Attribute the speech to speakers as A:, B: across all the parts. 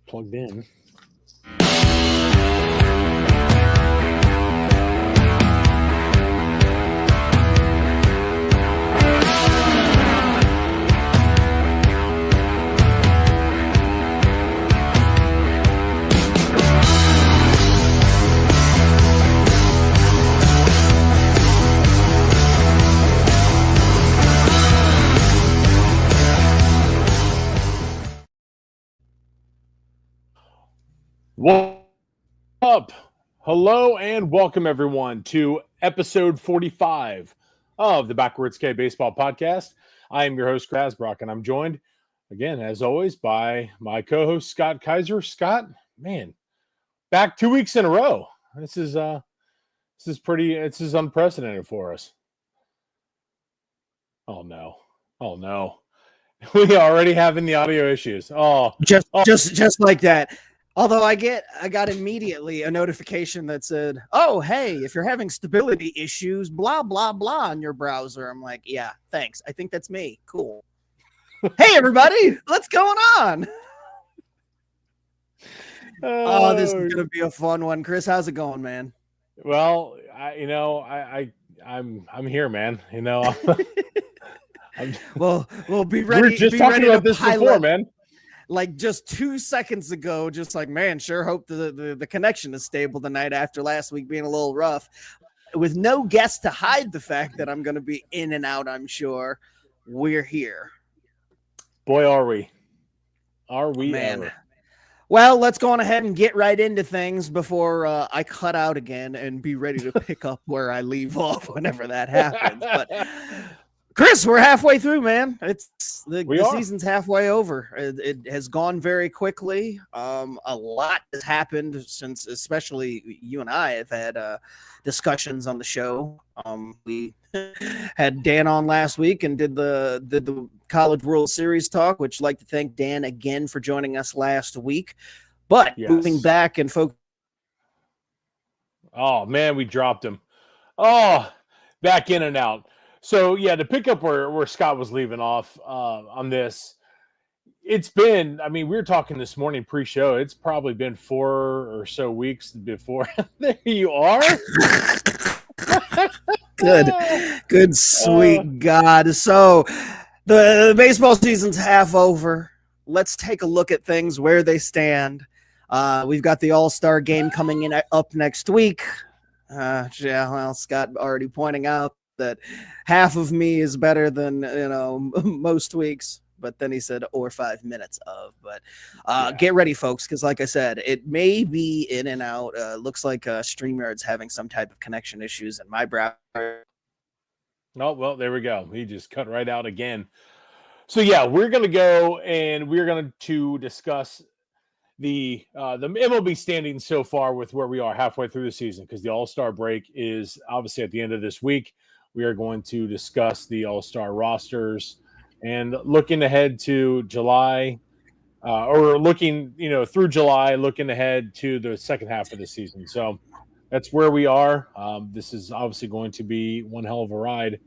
A: Plugged in. What up? Hello and welcome everyone to episode 45 of the Backwards K Baseball Podcast. I am your host, Chris Brock, and I'm joined again, as always, by my co-host, Scott Kaiser. Scott, man, back 2 weeks in a row. This is unprecedented for us. Oh no. We already having the audio issues.
B: Just like that. Although I got immediately a notification that said, "Oh, hey, if you're having stability issues, blah blah blah on your browser." I'm like, "Yeah, thanks. I think that's me. Cool." Hey, everybody, what's going on? This is gonna be a fun one, Chris. How's it going, man?
A: Well, I'm here, man.
B: We'll be ready.
A: We were just talking about this before, man.
B: Like just 2 seconds ago, just like, man, sure hope the connection is stable tonight after last week being a little rough. With no guest to hide the fact that I'm going to be in and out, I'm sure we're here.
A: Boy, are we. Are we,
B: man?
A: Ever.
B: Well, let's go on ahead and get right into things before I cut out again and be ready to pick up where I leave off whenever that happens. But Chris, we're halfway through, man. It's the season's halfway over. It has gone very quickly. A lot has happened since, especially you and I have had discussions on the show. We had Dan on last week and did the College World Series talk, which I'd like to thank Dan again for joining us last week. But moving back and focus.
A: Oh man, we dropped him. Oh, back in and out. So, yeah, to pick up where Scott was leaving off on this, it's been, we were talking this morning pre-show. It's probably been 4 or so weeks before. There you are.
B: Good, sweet God. So, the baseball season's half over. Let's take a look at things, where they stand. We've got the All-Star game coming in up next week. Scott already pointing out that half of me is better than most weeks, but then he said or 5 minutes of. But get ready, folks, because like I said, it may be in and out. Looks like StreamYard's having some type of connection issues in my browser.
A: Oh, well, there we go. He just cut right out again. So yeah, we're gonna go and we're going to discuss the MLB standings so far with where we are halfway through the season, because the All-Star break is obviously at the end of this week. We are going to discuss the All-Star rosters and looking ahead to July, or looking, through July, looking ahead to the second half of the season. So that's where we are. This is obviously going to be one hell of a ride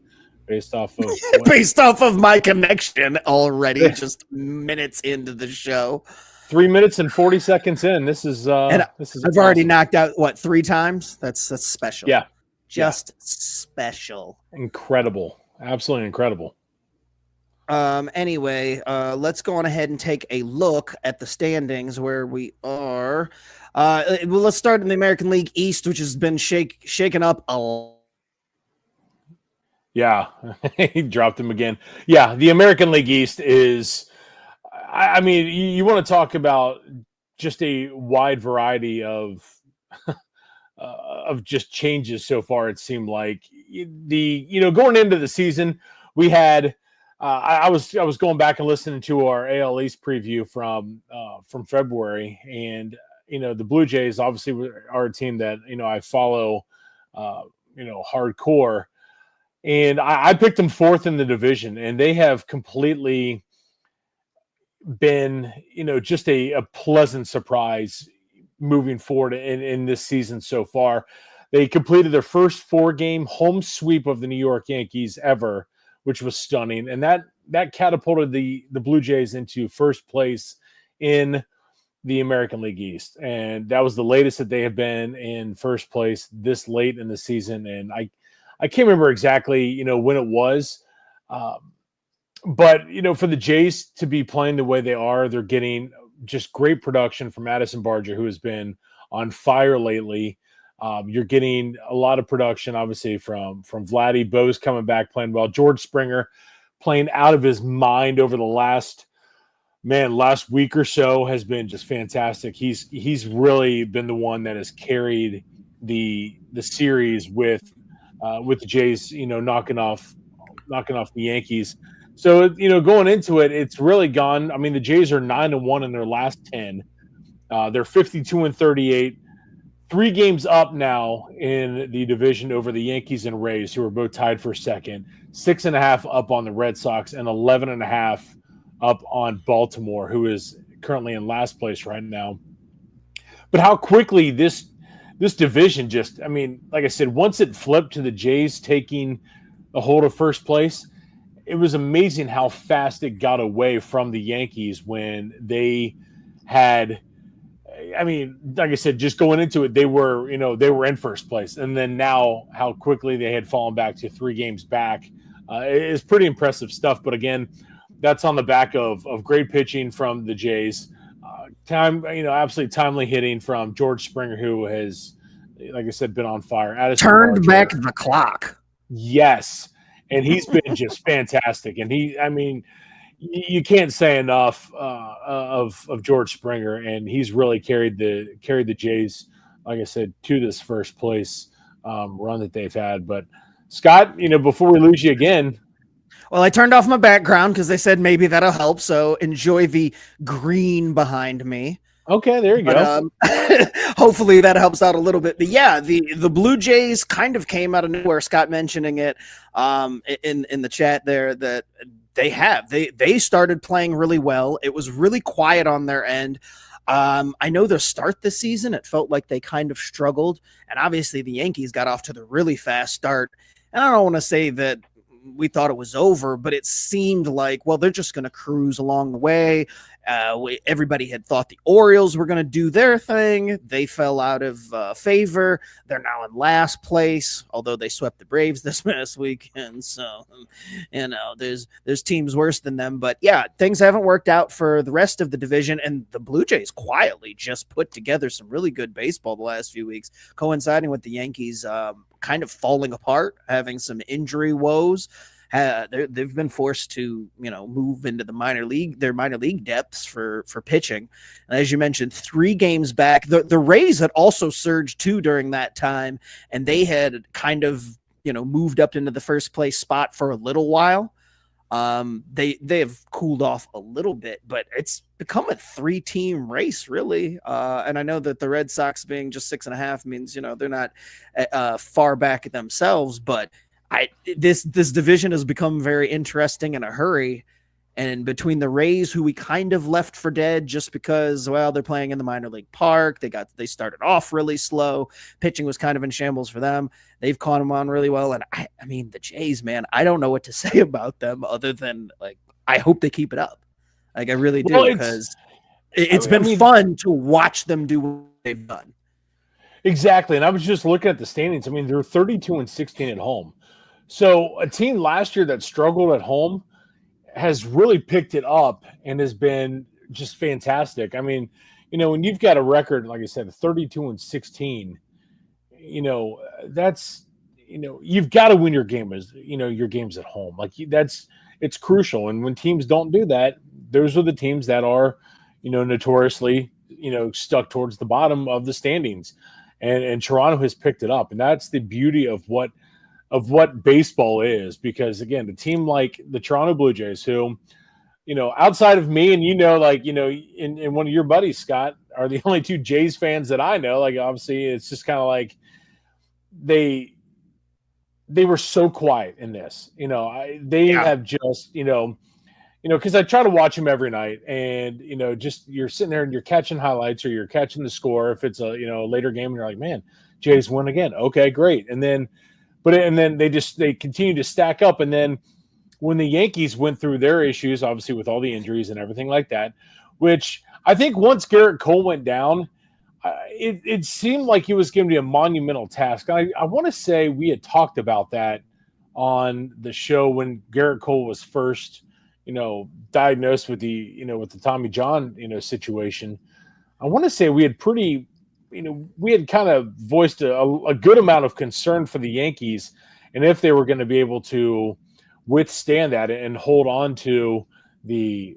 A: based off of
B: my connection already, just minutes into the show.
A: 3 minutes and 40 seconds in. This is
B: I've
A: awesome.
B: already knocked out 3 times. That's special.
A: Yeah.
B: Special.
A: Incredible. Absolutely incredible.
B: Anyway, let's go on ahead and take a look at the standings where we are. Let's start in the American League East, which has been shaken up a lot.
A: Yeah, he dropped him again. Yeah, the American League East is, you want to talk about just a wide variety of just changes so far. It seemed like going into the season, we had I was going back and listening to our AL East preview from February, and the Blue Jays obviously are a team that I follow hardcore, and I picked them 4th in the division, and they have completely been just a pleasant surprise moving forward in this season so far. They completed their first 4-game home sweep of the New York Yankees ever, which was stunning. And that catapulted the Blue Jays into first place in the American League East, and that was the latest that they have been in first place this late in the season. And I can't remember exactly, when it was, um, but for the Jays to be playing the way they are, they're getting just great production from Addison Barger, who has been on fire lately. You're getting a lot of production, obviously, from Vladdy. Bo's coming back playing well. George Springer playing out of his mind over the last week or so has been just fantastic. He's really been the one that has carried the series with the Jays, knocking off the Yankees. So going into it, it's really gone. I mean, the Jays are 9-1 in their last 10. They're 52-38. 3 games up now in the division over the Yankees and Rays, who are both tied for second. 6.5 up on the Red Sox, and 11.5 up on Baltimore, who is currently in last place right now. But how quickly this division just, I mean, like I said, once it flipped to the Jays taking a hold of first place, it was amazing how fast it got away from the Yankees when they had, I mean, like I said, just going into it, they were in first place. And then now how quickly they had fallen back to 3 games back is pretty impressive stuff. But again, that's on the back of great pitching from the Jays. Absolutely timely hitting from George Springer, who has, like I said, been on fire. Addison
B: Turned
A: Barger,
B: back the clock.
A: Yes. And he's been just fantastic. And you can't say enough of George Springer, and he's really carried the Jays, like I said, to this first place run that they've had. But Scott, before we lose you again.
B: Well, I turned off my background because they said maybe that'll help. So enjoy the green behind me.
A: Okay, there you go.
B: Hopefully that helps out a little bit. But yeah, the Blue Jays kind of came out of nowhere. Scott mentioning it in the chat there that they started playing really well. It was really quiet on their end. I know their start this season, it felt like they kind of struggled, and obviously the Yankees got off to the really fast start. And I don't want to say that we thought it was over, but it seemed like, well, they're just going to cruise along the way. Everybody had thought the Orioles were going to do their thing. They fell out of favor. They're now in last place, although they swept the Braves this past weekend. So, there's teams worse than them. But yeah, things haven't worked out for the rest of the division. And the Blue Jays quietly just put together some really good baseball the last few weeks, coinciding with the Yankees kind of falling apart, having some injury woes. They've been forced to, move into their minor league depths for pitching. And as you mentioned, 3 games back. The Rays had also surged too during that time, and they had kind of, moved up into the first place spot for a little while. They have cooled off a little bit, but it's become a 3-team race, really. And I know that the Red Sox being just 6.5 means, they're not far back themselves, but this division has become very interesting in a hurry. And between the Rays, who we kind of left for dead just because, well, they're playing in the minor league park. They started off really slow. Pitching was kind of in shambles for them. They've caught them on really well. And I mean, the Jays, man, I don't know what to say about them other than I hope they keep it up. I really do, because it's been fun to watch them do what they've done.
A: Exactly. And I was just looking at the standings. I mean, they're 32-16 at home. So a team last year that struggled at home has really picked it up and has been just fantastic. I mean, when you've got a record, like I said, 32-16, that's, you've got to win your game your games at home. It's crucial. And when teams don't do that, those are the teams that are, notoriously, stuck towards the bottom of the standings. And Toronto has picked it up. And that's the beauty of what baseball is, because again, the team like the Toronto Blue Jays, who, outside of me and and one of your buddies, Scott, are the only 2 Jays fans that I know. Obviously, it's just kind of like they were so quiet in this. Have just because I try to watch them every night, and just you're sitting there and you're catching highlights or you're catching the score if it's a later game, and you're like, man, Jays win again. Okay, great, and then. But they continue to stack up. And then when the Yankees went through their issues, obviously with all the injuries and everything like that, which I think once Garrett Cole went down, it seemed like he was going to be a monumental task. I want to say we had talked about that on the show when Garrett Cole was first, diagnosed with with the Tommy John, situation. I want to say we had we had kind of voiced a good amount of concern for the Yankees and if they were going to be able to withstand that and hold on to the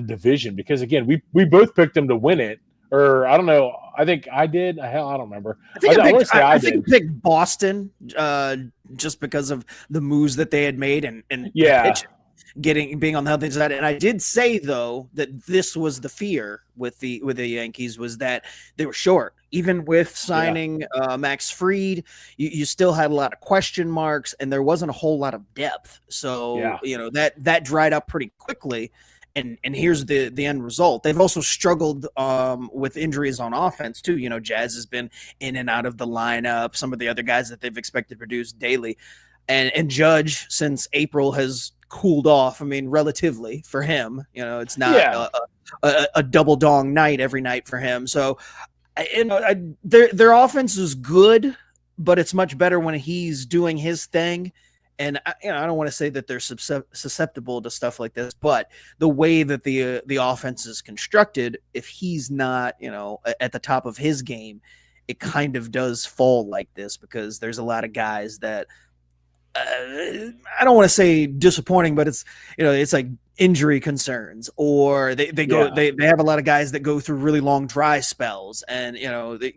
A: division, because again, we both picked them to win it, or I don't know. I think I did. Hell, I don't remember.
B: I think I picked Boston just because of the moves that they had made and
A: yeah.
B: being on the healthy side. And I did say though that this was the fear with the Yankees, was that they were short. Even with signing Max Fried, you still had a lot of question marks, and there wasn't a whole lot of depth. So that dried up pretty quickly. And here's the end result. They've also struggled with injuries on offense too. Jazz has been in and out of the lineup. Some of the other guys that they've expected to produce daily, and Judge since April has cooled off. I mean, relatively for him. It's not a double dong night every night for him. So, their offense is good, but it's much better when he's doing his thing. And I don't want to say that they're susceptible to stuff like this, but the way that the offense is constructed, if he's not, at the top of his game, it kind of does fall like this, because there's a lot of guys that I don't want to say disappointing, but it's like injury concerns, or they have a lot of guys that go through really long dry spells, and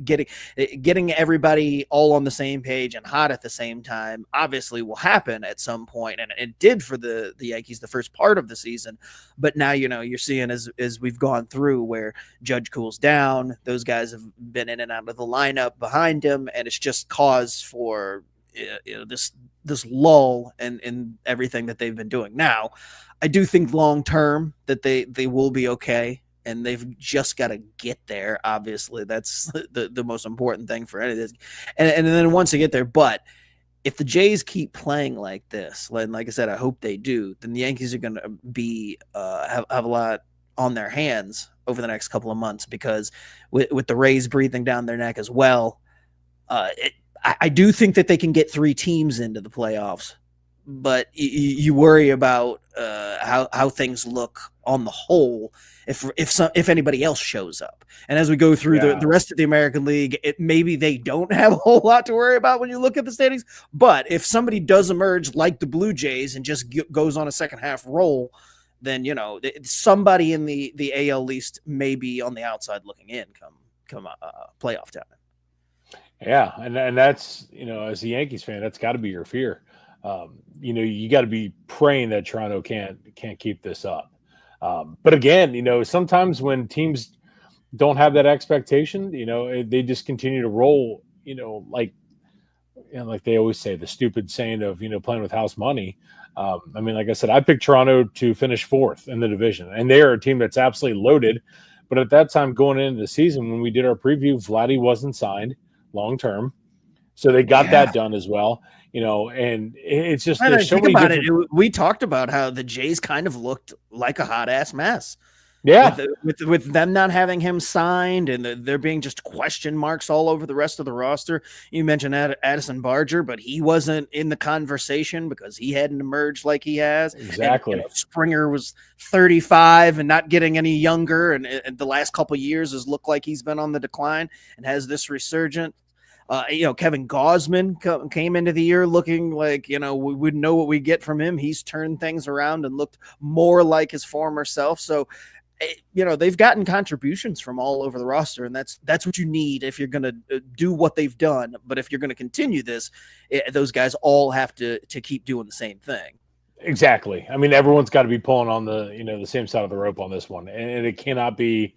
B: getting everybody all on the same page and hot at the same time obviously will happen at some point, and it did for the Yankees the first part of the season. But now you're seeing as we've gone through, where Judge cools down, those guys have been in and out of the lineup behind him, and it's just cause for this lull in everything that they've been doing. Now, I do think long term that they will be okay, and they've just got to get there. Obviously, that's the most important thing for any of this. And then once they get there, but if the Jays keep playing like this, like I said, I hope they do, then the Yankees are going to be have a lot on their hands over the next couple of months, because with the Rays breathing down their neck as well, I do think that they can get 3 teams into the playoffs, but you worry about how things look on the whole if anybody else shows up. And as we go through the rest of the American League, maybe they don't have a whole lot to worry about when you look at the standings. But if somebody does emerge like the Blue Jays and just goes on a second half roll, then somebody in the AL East may be on the outside looking in come playoff time.
A: Yeah, and that's, as a Yankees fan, that's got to be your fear. You got to be praying that Toronto can't keep this up. But again, sometimes when teams don't have that expectation, they just continue to roll, like they always say, the stupid saying of, playing with house money. Like I said, I picked Toronto to finish 4th in the division, and they are a team that's absolutely loaded. But at that time, going into the season, when we did our preview, Vladdy wasn't signed long term, so they got that done as well. And it's just there's so many different...
B: We talked about how the Jays kind of looked like a hot ass mess.
A: Yeah,
B: with them not having him signed, and there being just question marks all over the rest of the roster. You mentioned Addison Barger, but he wasn't in the conversation because he hadn't emerged like he has.
A: Exactly.
B: And, Springer was 35 and not getting any younger, and the last couple of years has looked like he's been on the decline and has this resurgence. Kevin Gausman came into the year looking like, we would know what we get from him. He's turned things around and looked more like his former self. So, they've gotten contributions from all over the roster, and that's what you need if you're going to do what they've done. But if you're going to continue this, those guys all have to keep doing the same thing.
A: Exactly. Everyone's got to be pulling on the same side of the rope on this one, and it cannot be.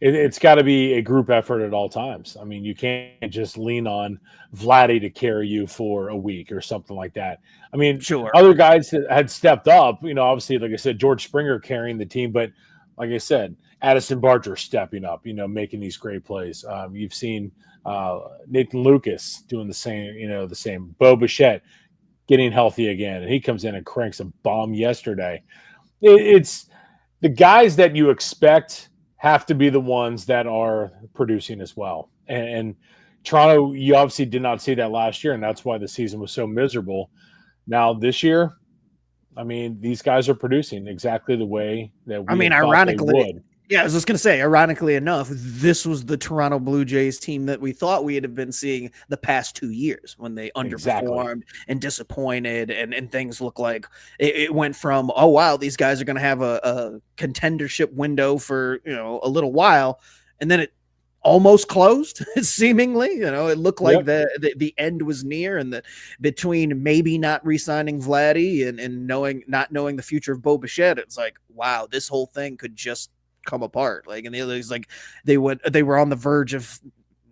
A: It's got to be a group effort at all times. You can't just lean on Vladdy to carry you for a week or something like that.
B: Sure.
A: Other guys that had stepped up, obviously, like I said, George Springer carrying the team, but like I said, Addison Barger stepping up, making these great plays. You've seen Nathan Lucas doing the same. Bo Bichette getting healthy again, and he comes in and cranks a bomb yesterday. It's the guys that you expect have to be the ones that are producing as well. And Toronto, you obviously did not see that last year, and that's why the season was so miserable. Now this year, I mean, these guys are producing exactly the way that
B: I
A: we
B: mean,
A: had thought they
B: ironically,
A: would.
B: yeah, I was just going to say, ironically enough, this was the Toronto Blue Jays team that we thought we had been seeing the past 2 years when they
A: Exactly.
B: underperformed and disappointed, and things look like it went from, oh, wow, these guys are going to have a contendership window for, a little while. And then it almost closed, seemingly. It looked like
A: Yep.
B: the end was near, and that between maybe not re-signing Vladdy and not knowing the future of Bo Bichette, it's like, wow, this whole thing could just come apart. Like, and the others, like, they were on the verge of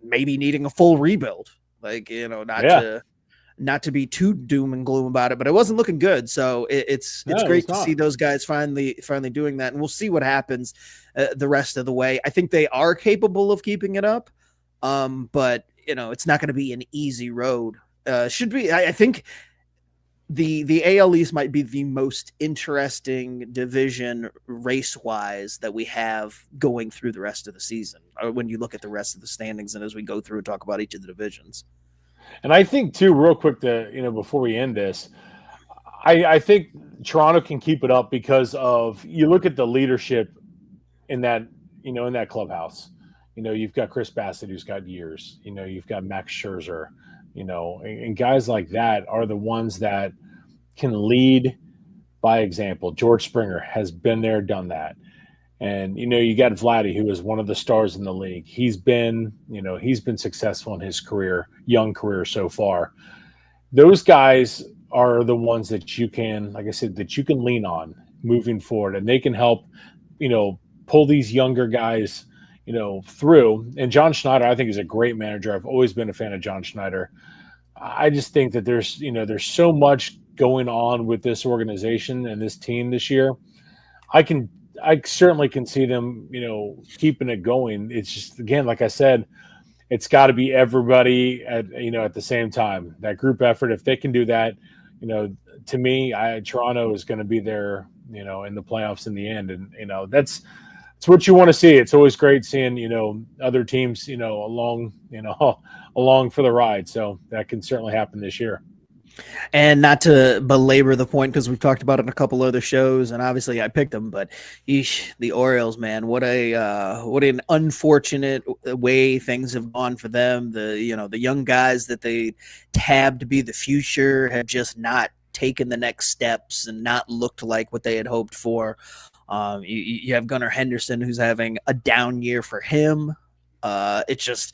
B: maybe needing a full rebuild. Like,
A: Yeah.
B: not to be too doom and gloom about it, but it wasn't looking good. So it's
A: No, it
B: great
A: was
B: to see
A: not.
B: those guys finally doing that, and we'll see what happens the rest of the way. I think they are capable of keeping it up, but it's not going to be an easy road. Should be, I think. The AL East might be the most interesting division race-wise that we have going through the rest of the season, when you look at the rest of the standings and as we go through and talk about each of the divisions.
A: And I think too, real quick, before we end this, I think Toronto can keep it up because of you look at the leadership in that clubhouse. You've got Chris Bassett who's got years. You've got Max Scherzer. And guys like that are the ones that can lead by example. George Springer has been there, done that. And you got Vladdy, who is one of the stars in the league. He's been successful in his young career so far. Those guys are the ones that you can, like I said, that you can lean on moving forward, and they can help, pull these younger guys, through. And John Schneider, I think, is a great manager. I've always been a fan of John Schneider. I just think that there's so much going on with this organization and this team this year. I certainly can see them, keeping it going. It's just, again, like I said, it's got to be everybody at the same time. That group effort, if they can do that, to me, Toronto is going to be there, in the playoffs in the end, and it's what you want to see. It's always great seeing other teams along along for the ride. So that can certainly happen this year.
B: And not to belabor the point, because we've talked about it in a couple other shows, and obviously I picked them, but the Orioles, man, what an unfortunate way things have gone for them. The young guys that they tabbed to be the future have just not taken the next steps and not looked like what they had hoped for. You have Gunnar Henderson, who's having a down year for him. It's just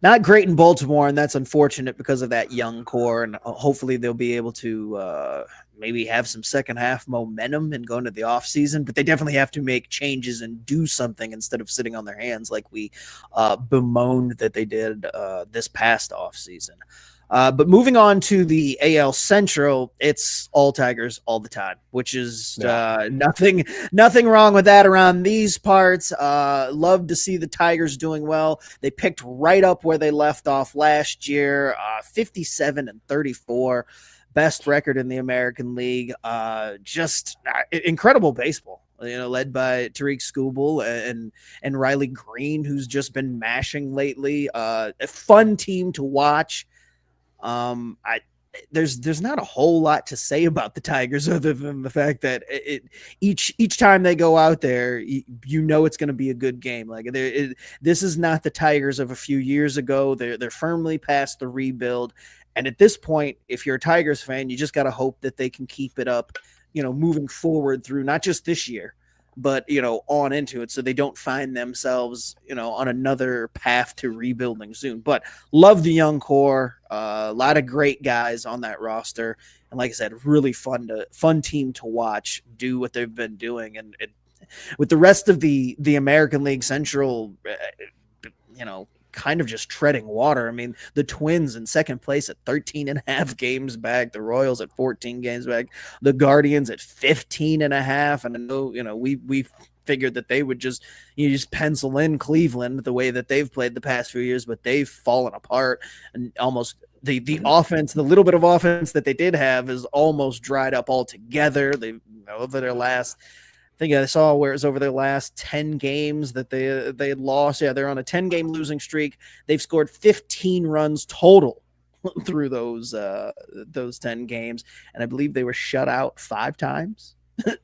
B: not great in Baltimore, and that's unfortunate because of that young core. And hopefully they'll be able to maybe have some second half momentum and go into the offseason. But they definitely have to make changes and do something instead of sitting on their hands like we bemoaned that they did this past offseason. But moving on to the AL Central, it's all Tigers all the time, which is nothing wrong with that around these parts. Love to see the Tigers doing well. They picked right up where they left off last year, 57-34, best record in the American League. Just incredible baseball. Led by Tariq Skubal and Riley Green, who's just been mashing lately. A fun team to watch. There's not a whole lot to say about the Tigers other than the fact that each time they go out there, it's going to be a good game. Like this is not the Tigers of a few years ago. They're firmly past the rebuild, and at this point, if you're a Tigers fan, you just got to hope that they can keep it up, moving forward through not just this year, but on into it, so they don't find themselves on another path to rebuilding soon. But love the young core, a lot of great guys on that roster, and like I said, really fun team to watch do what they've been doing. And with the rest of the American League Central, kind of just treading water. I mean, the Twins in second place at 13.5 games back, the Royals at 14 games back, the Guardians at 15.5. And I know, we figured that they would just pencil in Cleveland the way that they've played the past few years, but they've fallen apart, and almost the offense, the little bit of offense that they did have is almost dried up altogether. They over their last think I saw where it was over their last 10 games that they had lost. Yeah, they're on a 10-game losing streak. They've scored 15 runs total through those 10 games, and I believe they were shut out 5 times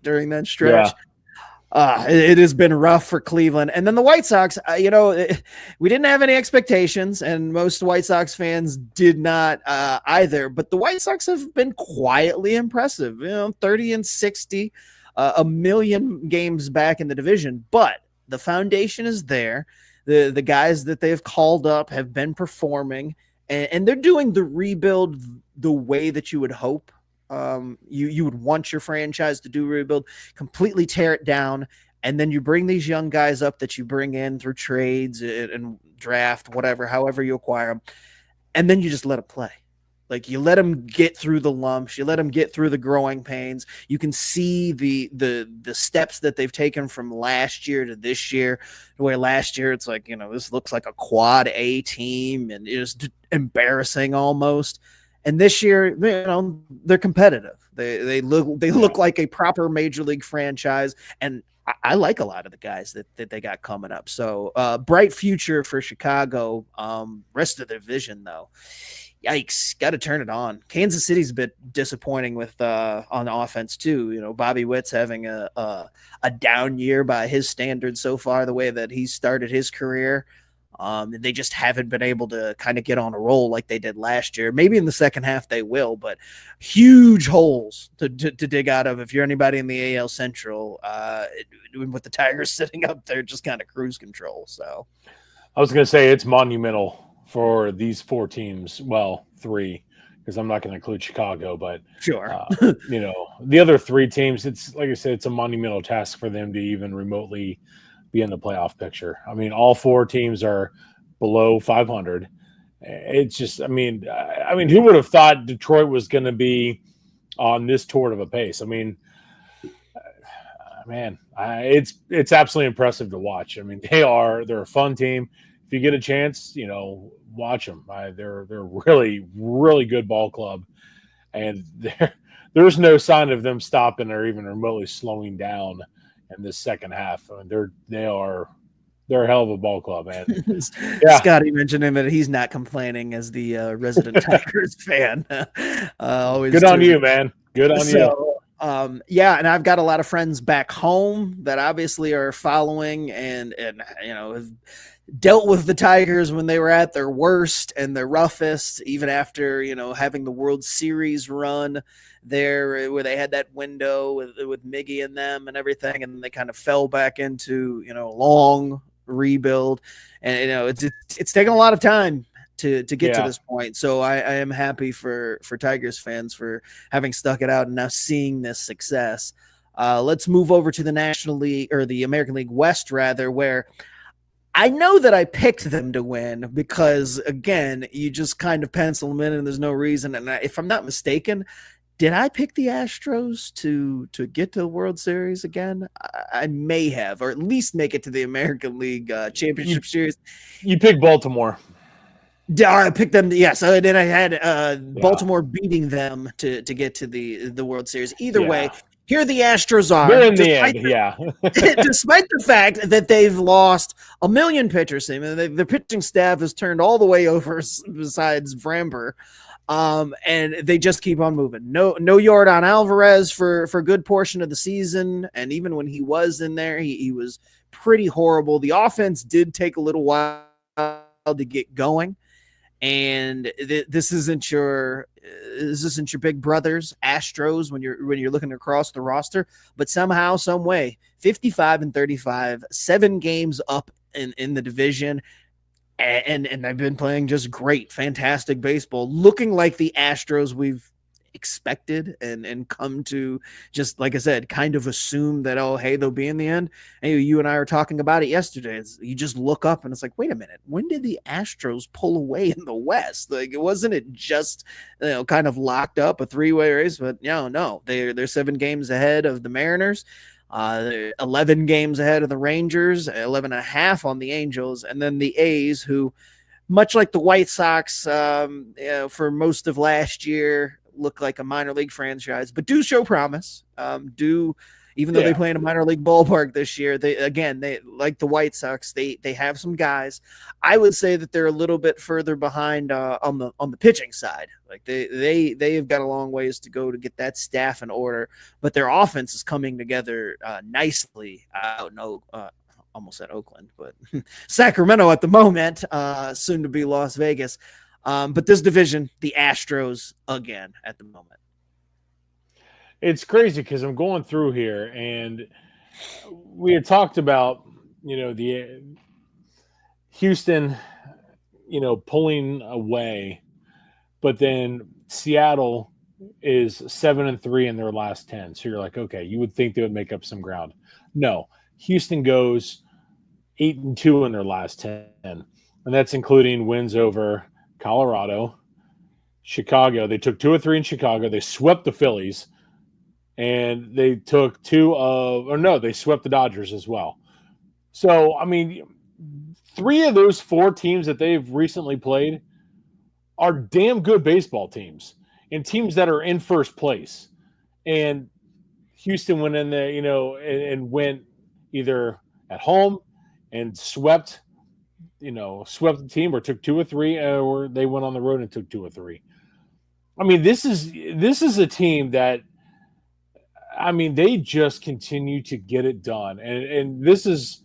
B: during that stretch. It has been rough for Cleveland. And then the White Sox, we didn't have any expectations, and most White Sox fans did not either. But the White Sox have been quietly impressive, 30-60, a million games back in the division. But the foundation is there. The guys that they've called up have been performing, and they're doing the rebuild the way that you would hope. You would want your franchise to do rebuild, completely tear it down, and then you bring these young guys up that you bring in through trades and draft, whatever, however you acquire them, and then you just let them play. Like, you let them get through the lumps, you let them get through the growing pains. You can see the steps that they've taken from last year to this year, where last year it's like, this looks like a quad A team and it's embarrassing almost. And this year, they're competitive. They look like a proper major league franchise, and I like a lot of the guys that they got coming up. So bright future for Chicago. Rest of the division, though, yikes, got to turn it on. Kansas City's a bit disappointing with on offense too. Bobby Witt's having a down year by his standards so far, the way that he started his career. They just haven't been able to kind of get on a roll like they did last year. Maybe in the second half they will, but huge holes to dig out of if you're anybody in the AL Central, with the Tigers sitting up there just kind of cruise control. So
A: I was going to say it's monumental for these 4 teams. Well, 3, because I'm not going to include Chicago, but
B: sure.
A: The other 3 teams, it's like I said, it's a monumental task for them to even remotely be in the playoff picture. I mean, all 4 teams are below 500. It's just, I mean, who would have thought Detroit was going to be on this torrid of a pace? I mean, it's absolutely impressive to watch. I mean, they're a fun team. If you get a chance, watch them. They're really, really good ball club, and there's no sign of them stopping or even remotely slowing down in this second half. I mean, they're a hell of a ball club, man.
B: Yeah. Scotty mentioned him that he's not complaining as the resident Tigers fan. Always
A: good on you, man. Good on you.
B: And I've got a lot of friends back home that obviously are following and have dealt with the Tigers when they were at their worst and their roughest, even after having the World Series run there, where they had that window with Miggy and them and everything, and they kind of fell back into long rebuild, and it's taken a lot of time to get to this point. So I am happy for Tigers fans for having stuck it out and now seeing this success. Let's move over to the National League, or the American League West rather, where I know that I picked them to win because, again, you just kind of pencil them in and there's no reason. And if I'm not mistaken, did I pick the Astros to get to the World Series again? I may have, or at least make it to the American League Championship Series.
A: You picked Baltimore.
B: I picked them. Yes, and then I had Baltimore beating them to get to the World Series. Either way, here the Astros are.
A: They're in the end,
B: despite the fact that they've lost a million pitchers. I mean, the pitching staff has turned all the way over besides Framber. And they just keep on moving. No Yordan Alvarez for a good portion of the season. And even when he was in there, he was pretty horrible. The offense did take a little while to get going. And this isn't your big brothers Astros when you're looking across the roster, but somehow, some way, 55-35, 7 games up in the division. And they've been playing just great, fantastic baseball, looking like the Astros we've expected and come to, just like I said, kind of assume that, oh, hey, they'll be in the end. Hey, you and I were talking about it yesterday. You just look up and it's like, wait a minute, when did the Astros pull away in the West? Like, wasn't it just kind of locked up a 3-way race? But no, they're 7 games ahead of the Mariners. 11 games ahead of the Rangers, 11.5 on the Angels, and then the A's, who, much like the White Sox, for most of last year, look like a minor league franchise, but do show promise. Do Even though they
A: Yeah.
B: play in a minor league ballpark this year, they like the White Sox, they have some guys. I would say that they're a little bit further behind on the pitching side. Like they have got a long ways to go to get that staff in order, but their offense is coming together nicely out in almost at Oakland, but Sacramento at the moment, soon to be Las Vegas. But this division, the Astros again at the moment.
A: It's crazy because I'm going through here, and we had talked about, the Houston, pulling away, but then Seattle is 7-3 in their last 10. So you're like, okay, you would think they would make up some ground. No, Houston goes 8-2 in their last 10, and that's including wins over Colorado, Chicago. They took 2 or 3 in Chicago. They swept the Phillies, and they took they swept the Dodgers as well. So, I mean, 3 of those 4 teams that they've recently played are damn good baseball teams and teams that are in first place. And Houston went in there, and went either at home and swept the team, or took 2 or 3, or they went on the road and took 2 or 3. I mean, this is a team that, I mean, they just continue to get it done. And this is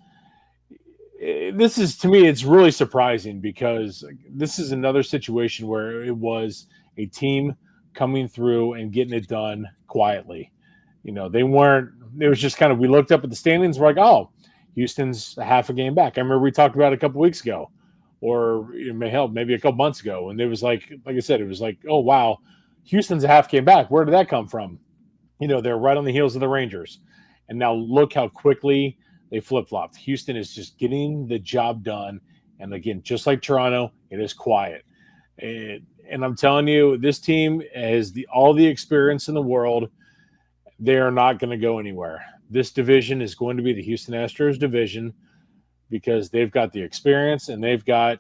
A: to me, it's really surprising, because this is another situation where it was a team coming through and getting it done quietly. They weren't, it was just kind of, we looked up at the standings, we're like, oh, Houston's a half a game back. I remember we talked about it a couple weeks ago, or maybe a couple months ago. And it was like I said, it was like, oh, wow, Houston's a half game back. Where did that come from? They're right on the heels of the Rangers. And now look how quickly they flip-flopped. Houston is just getting the job done. And again, just like Toronto, it is quiet. And I'm telling you, this team has all the experience in the world. They are not going to go anywhere. This division is going to be the Houston Astros division, because they've got the experience and they've got,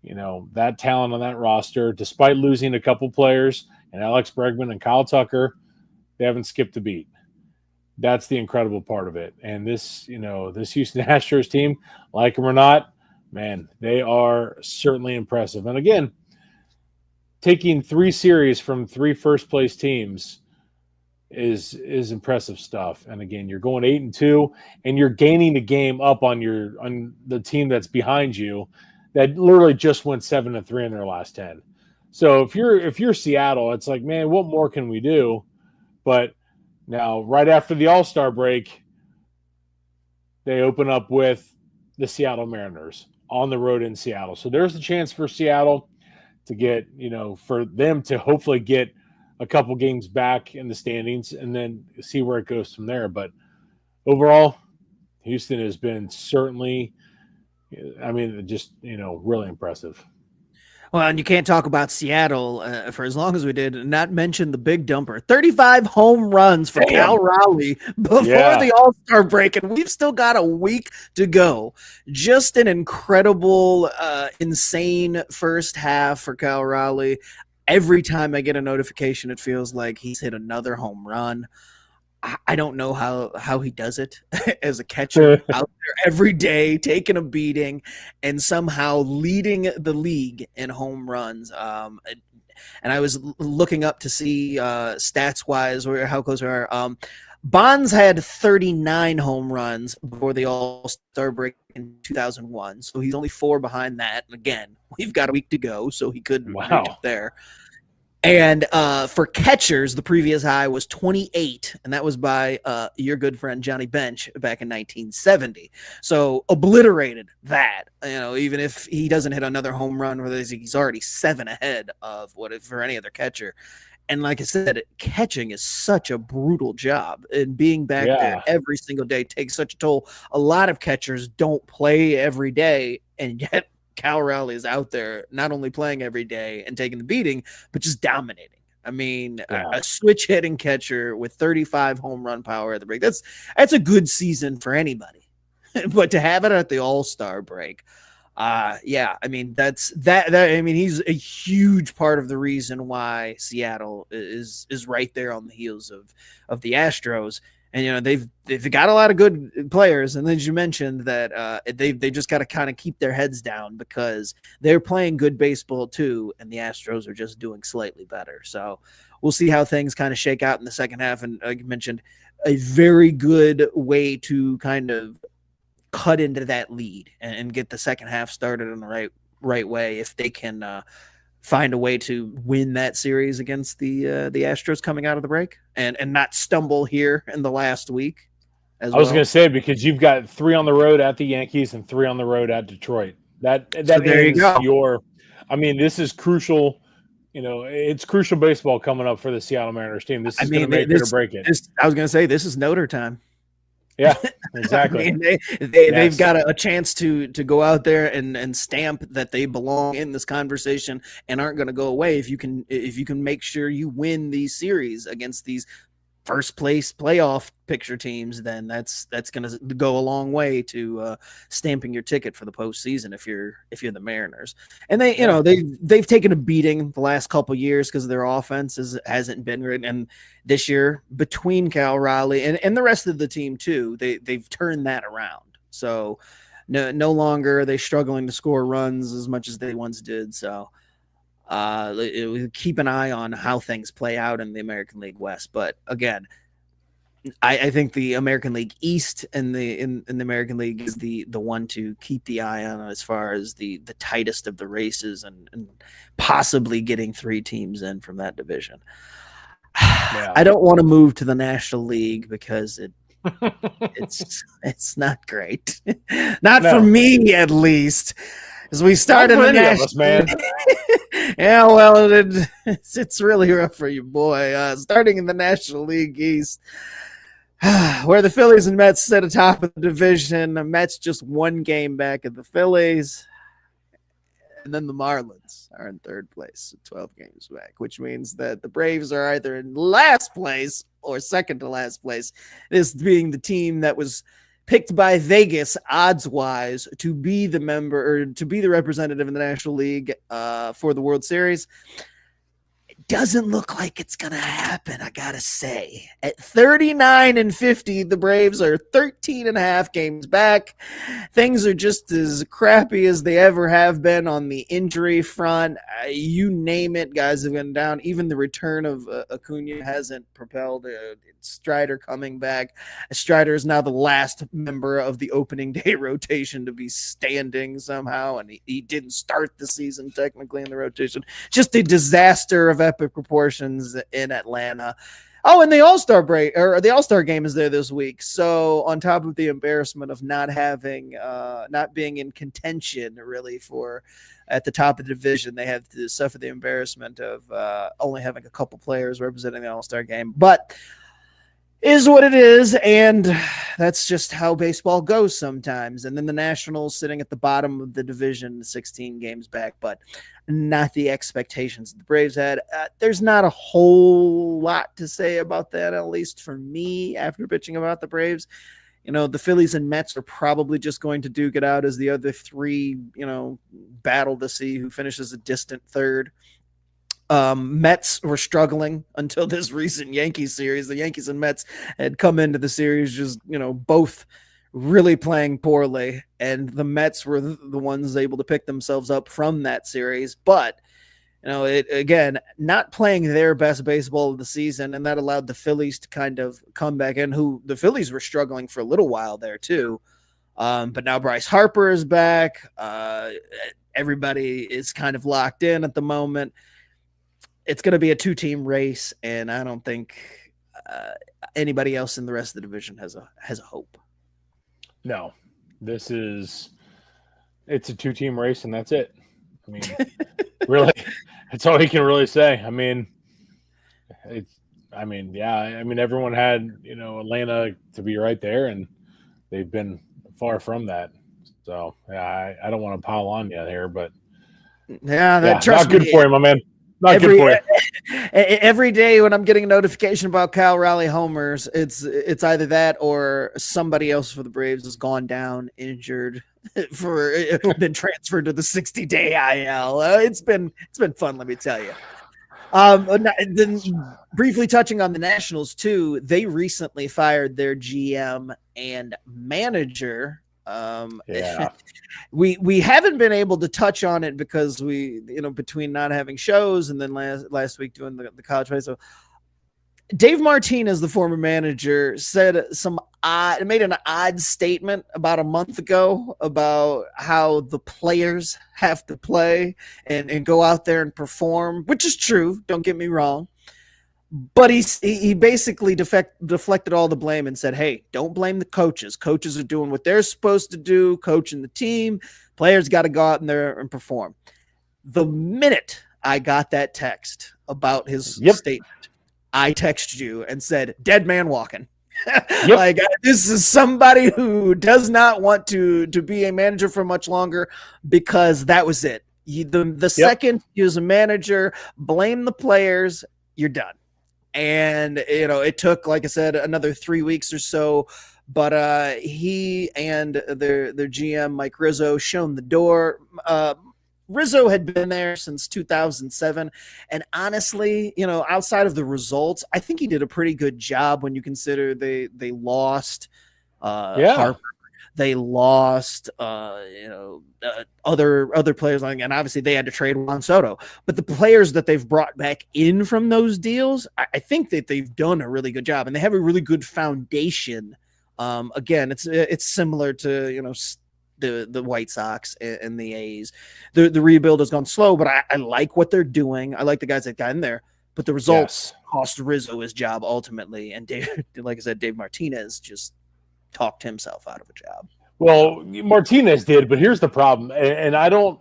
A: that talent on that roster. Despite losing a couple players, and Alex Bregman and Kyle Tucker, they haven't skipped a beat. That's the incredible part of it. And this Houston Astros team, like them or not, man, they are certainly impressive. And again, taking 3 series from 3 first-place teams is impressive stuff. And again, you're going 8-2, and you're gaining the game up on the team that's behind you, that literally just went 7-3 in their last 10. So if you're Seattle, it's like, man, what more can we do? But now, right after the All-Star break, they open up with the Seattle Mariners on the road in Seattle. So there's a chance for Seattle to get, for them to hopefully get a couple games back in the standings, and then see where it goes from there. But overall, Houston has been certainly, just, really impressive.
B: Well, and you can't talk about Seattle for as long as we did, and not mention the big dumper. 35 home runs for Cal Raleigh before the All-Star break, and we've still got a week to go. Just an incredible, insane first half for Cal Raleigh. Every time I get a notification, it feels like he's hit another home run. I don't know how he does it as a catcher out there every day, taking a beating and somehow leading the league in home runs. And I was looking up to see stats wise how close we are. Bonds had 39 home runs before the All-Star break in 2001, so he's only 4 behind that. And again, we've got a week to go, so he could reach up there. And for catchers, the previous high was 28, and that was by your good friend Johnny Bench back in 1970. So obliterated that. Even if he doesn't hit another home run, he's already 7 ahead of for any other catcher. And like I said, catching is such a brutal job, and being back there every single day takes such a toll. A lot of catchers don't play every day, and yet Cal Raleigh is out there not only playing every day and taking the beating, but just dominating. I mean, a switch hitting catcher with 35 home run power at the break. That's a good season for anybody. But to have it at the All-Star break, he's a huge part of the reason why Seattle is right there on the heels of the Astros. And they've got a lot of good players, and as you mentioned that they just got to kind of keep their heads down because they're playing good baseball too, and the Astros are just doing slightly better. So we'll see how things kind of shake out in the second half. And like you mentioned, a very good way to kind of cut into that lead and get the second half started in the right way if they can find a way to win that series against the Astros coming out of the break and not stumble here in the last week as well.
A: I was going to say, because you've got 3 on the road at the Yankees and 3 on the road at Detroit. That
B: So there you
A: ends
B: go.
A: this is crucial. It's crucial baseball coming up for the Seattle Mariners team. This is going to make it or break it.
B: I was going to say, this is Notre time.
A: Yeah, exactly.
B: I mean, they've got a chance to go out there and stamp that they belong in this conversation and aren't going to go away if you can make sure you win these series against these first place playoff picture teams. Then that's going to go a long way to stamping your ticket for the postseason if you're the Mariners. And they've taken a beating the last couple of years because their offense hasn't been good. And this year, between Cal Raleigh and the rest of the team too, they've turned that around. So no longer are they struggling to score runs as much as they once did. So keep an eye on how things play out in the American League West. But again, I think the American League East and in the American League is the one to keep the eye on as far as the tightest of the races and possibly getting 3 teams in from that division. Yeah. I don't want to move to the National League because it's not great. Not for me, at least. As we start in the National, yeah, well, it's really rough for you, boy. Starting in the National League East, where the Phillies and Mets sit atop of the division. The Mets just 1 game back of the Phillies, and then the Marlins are in 3rd place, 12 games back, which means that the Braves are either in last place or second to last place. This being the team that was picked by Vegas odds-wise to be the member or to be the representative in the National League for the World Series. It doesn't look like it's going to happen, I got to say. At 39-50, the Braves are 13.5 games back. Things are just as crappy as they ever have been on the injury front. You name it, guys have gone down. Even the return of Acuna hasn't propelled Strider coming back. Strider is now the last member of the opening day rotation to be standing somehow, and he didn't start the season technically in the rotation. Just a disaster of epic proportions in Atlanta. Oh, and the All-Star break or the All-Star game is there this week. So on top of the embarrassment of not being in contention really for at the top of the division, they have to suffer the embarrassment of only having a couple players representing the All-Star game. But is what it is, and that's just how baseball goes sometimes. And then the Nationals sitting at the bottom of the division, 16 games back, but not the expectations the Braves had. There's not a whole lot to say about that, at least for me, after bitching about the Braves. The Phillies and Mets are probably just going to duke it out as the other 3, battle to see who finishes a distant third. Mets were struggling until this recent Yankees series. The Yankees and Mets had come into the series just, both really playing poorly, and the Mets were the ones able to pick themselves up from that series. But, again, not playing their best baseball of the season, and that allowed the Phillies to kind of come back in, who the Phillies were struggling for a little while there too. But now Bryce Harper is back. Everybody is kind of locked in at the moment. It's going to be a 2-team race, and I don't think anybody else in the rest of the division has a hope.
A: No, it's a 2-team race, and that's it. I mean, really, that's all you can really say. Everyone had Atlanta to be right there, and they've been far from that. So yeah, I don't want to pile on you here, but
B: trust
A: not good for you, my man. Not good for you.
B: Every day when I'm getting a notification about Cal Raleigh homers, it's either that or somebody else for the Braves has gone down injured been transferred to the 60-day IL. It's been fun, let me tell you. Then briefly touching on the Nationals too, they recently fired their GM and manager.
A: Yeah.
B: We haven't been able to touch on it because between not having shows and then last week doing the college play. So Dave Martinez, the former manager, said made an odd statement about a month ago about how the players have to play and go out there and perform, which is true. Don't get me wrong. But he basically deflected all the blame and said, hey, don't blame the coaches. Coaches are doing what they're supposed to do, coaching the team. Players got to go out in there and perform. The minute I got that text about his statement, I texted you and said, dead man walking. Like, this is somebody who does not want to be a manager for much longer, because that was it. The second he was a manager, blame the players, you're done. And, it took, like I said, another 3 weeks or so. But he and their GM, Mike Rizzo, shown the door. Rizzo had been there since 2007. And honestly, outside of the results, I think he did a pretty good job when you consider they lost Harper. They lost, other players, and obviously they had to trade Juan Soto. But the players that they've brought back in from those deals, I think that they've done a really good job, and they have a really good foundation. Again, it's similar to the White Sox and the A's. The rebuild has gone slow, but I like what they're doing. I like the guys that got in there, but the results cost Rizzo his job ultimately. And like I said, Dave Martinez just talked himself out of a job.
A: Well, Martinez did, but here's the problem, and I don't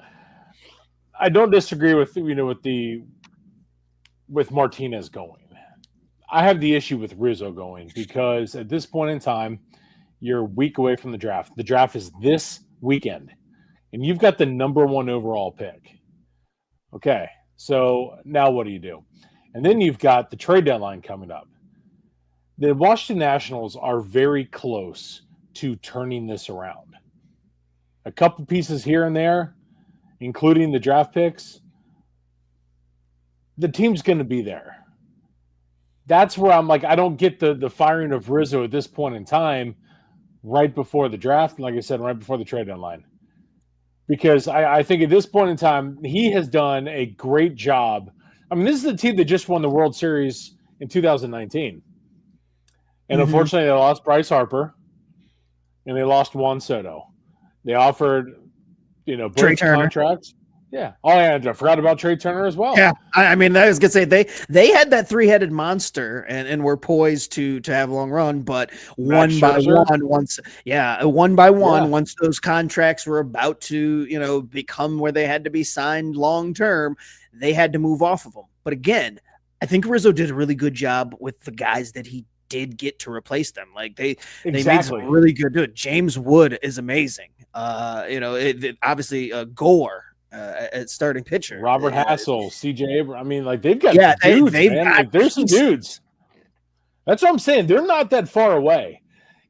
A: disagree with with Martinez going. I have the issue with Rizzo going, because at this point in time, you're a week away from the draft. The draft is this weekend, and you've got the number 1 overall pick. Okay, so now what do you do? And then you've got the trade deadline coming up. The Washington Nationals are very close to turning this around. A couple pieces here and there, including the draft picks, the team's going to be there. That's where I'm like, I don't get the firing of Rizzo at this point in time, right before the draft, and like I said, right before the trade deadline. Because I think at this point in time, he has done a great job. I mean, this is the team that just won the World Series in 2019. And unfortunately, they lost Bryce Harper, and they lost Juan Soto. They offered, both
B: Trey Turner
A: contracts. Yeah. Oh, yeah. I forgot about Trey Turner as well.
B: Yeah. I mean, I was going to say they had that 3-headed monster and were poised to have a long run, but one by one, once those contracts were about to, become where they had to be signed long term, they had to move off of them. But again, I think Rizzo did a really good job with the guys that he did get to replace them. Like they made some really good. James Wood is amazing. Obviously Gore at starting pitcher.
A: Robert Hassel, CJ Abrams. I mean, like they've got dudes, man. There's some dudes. That's what I'm saying. They're not that far away,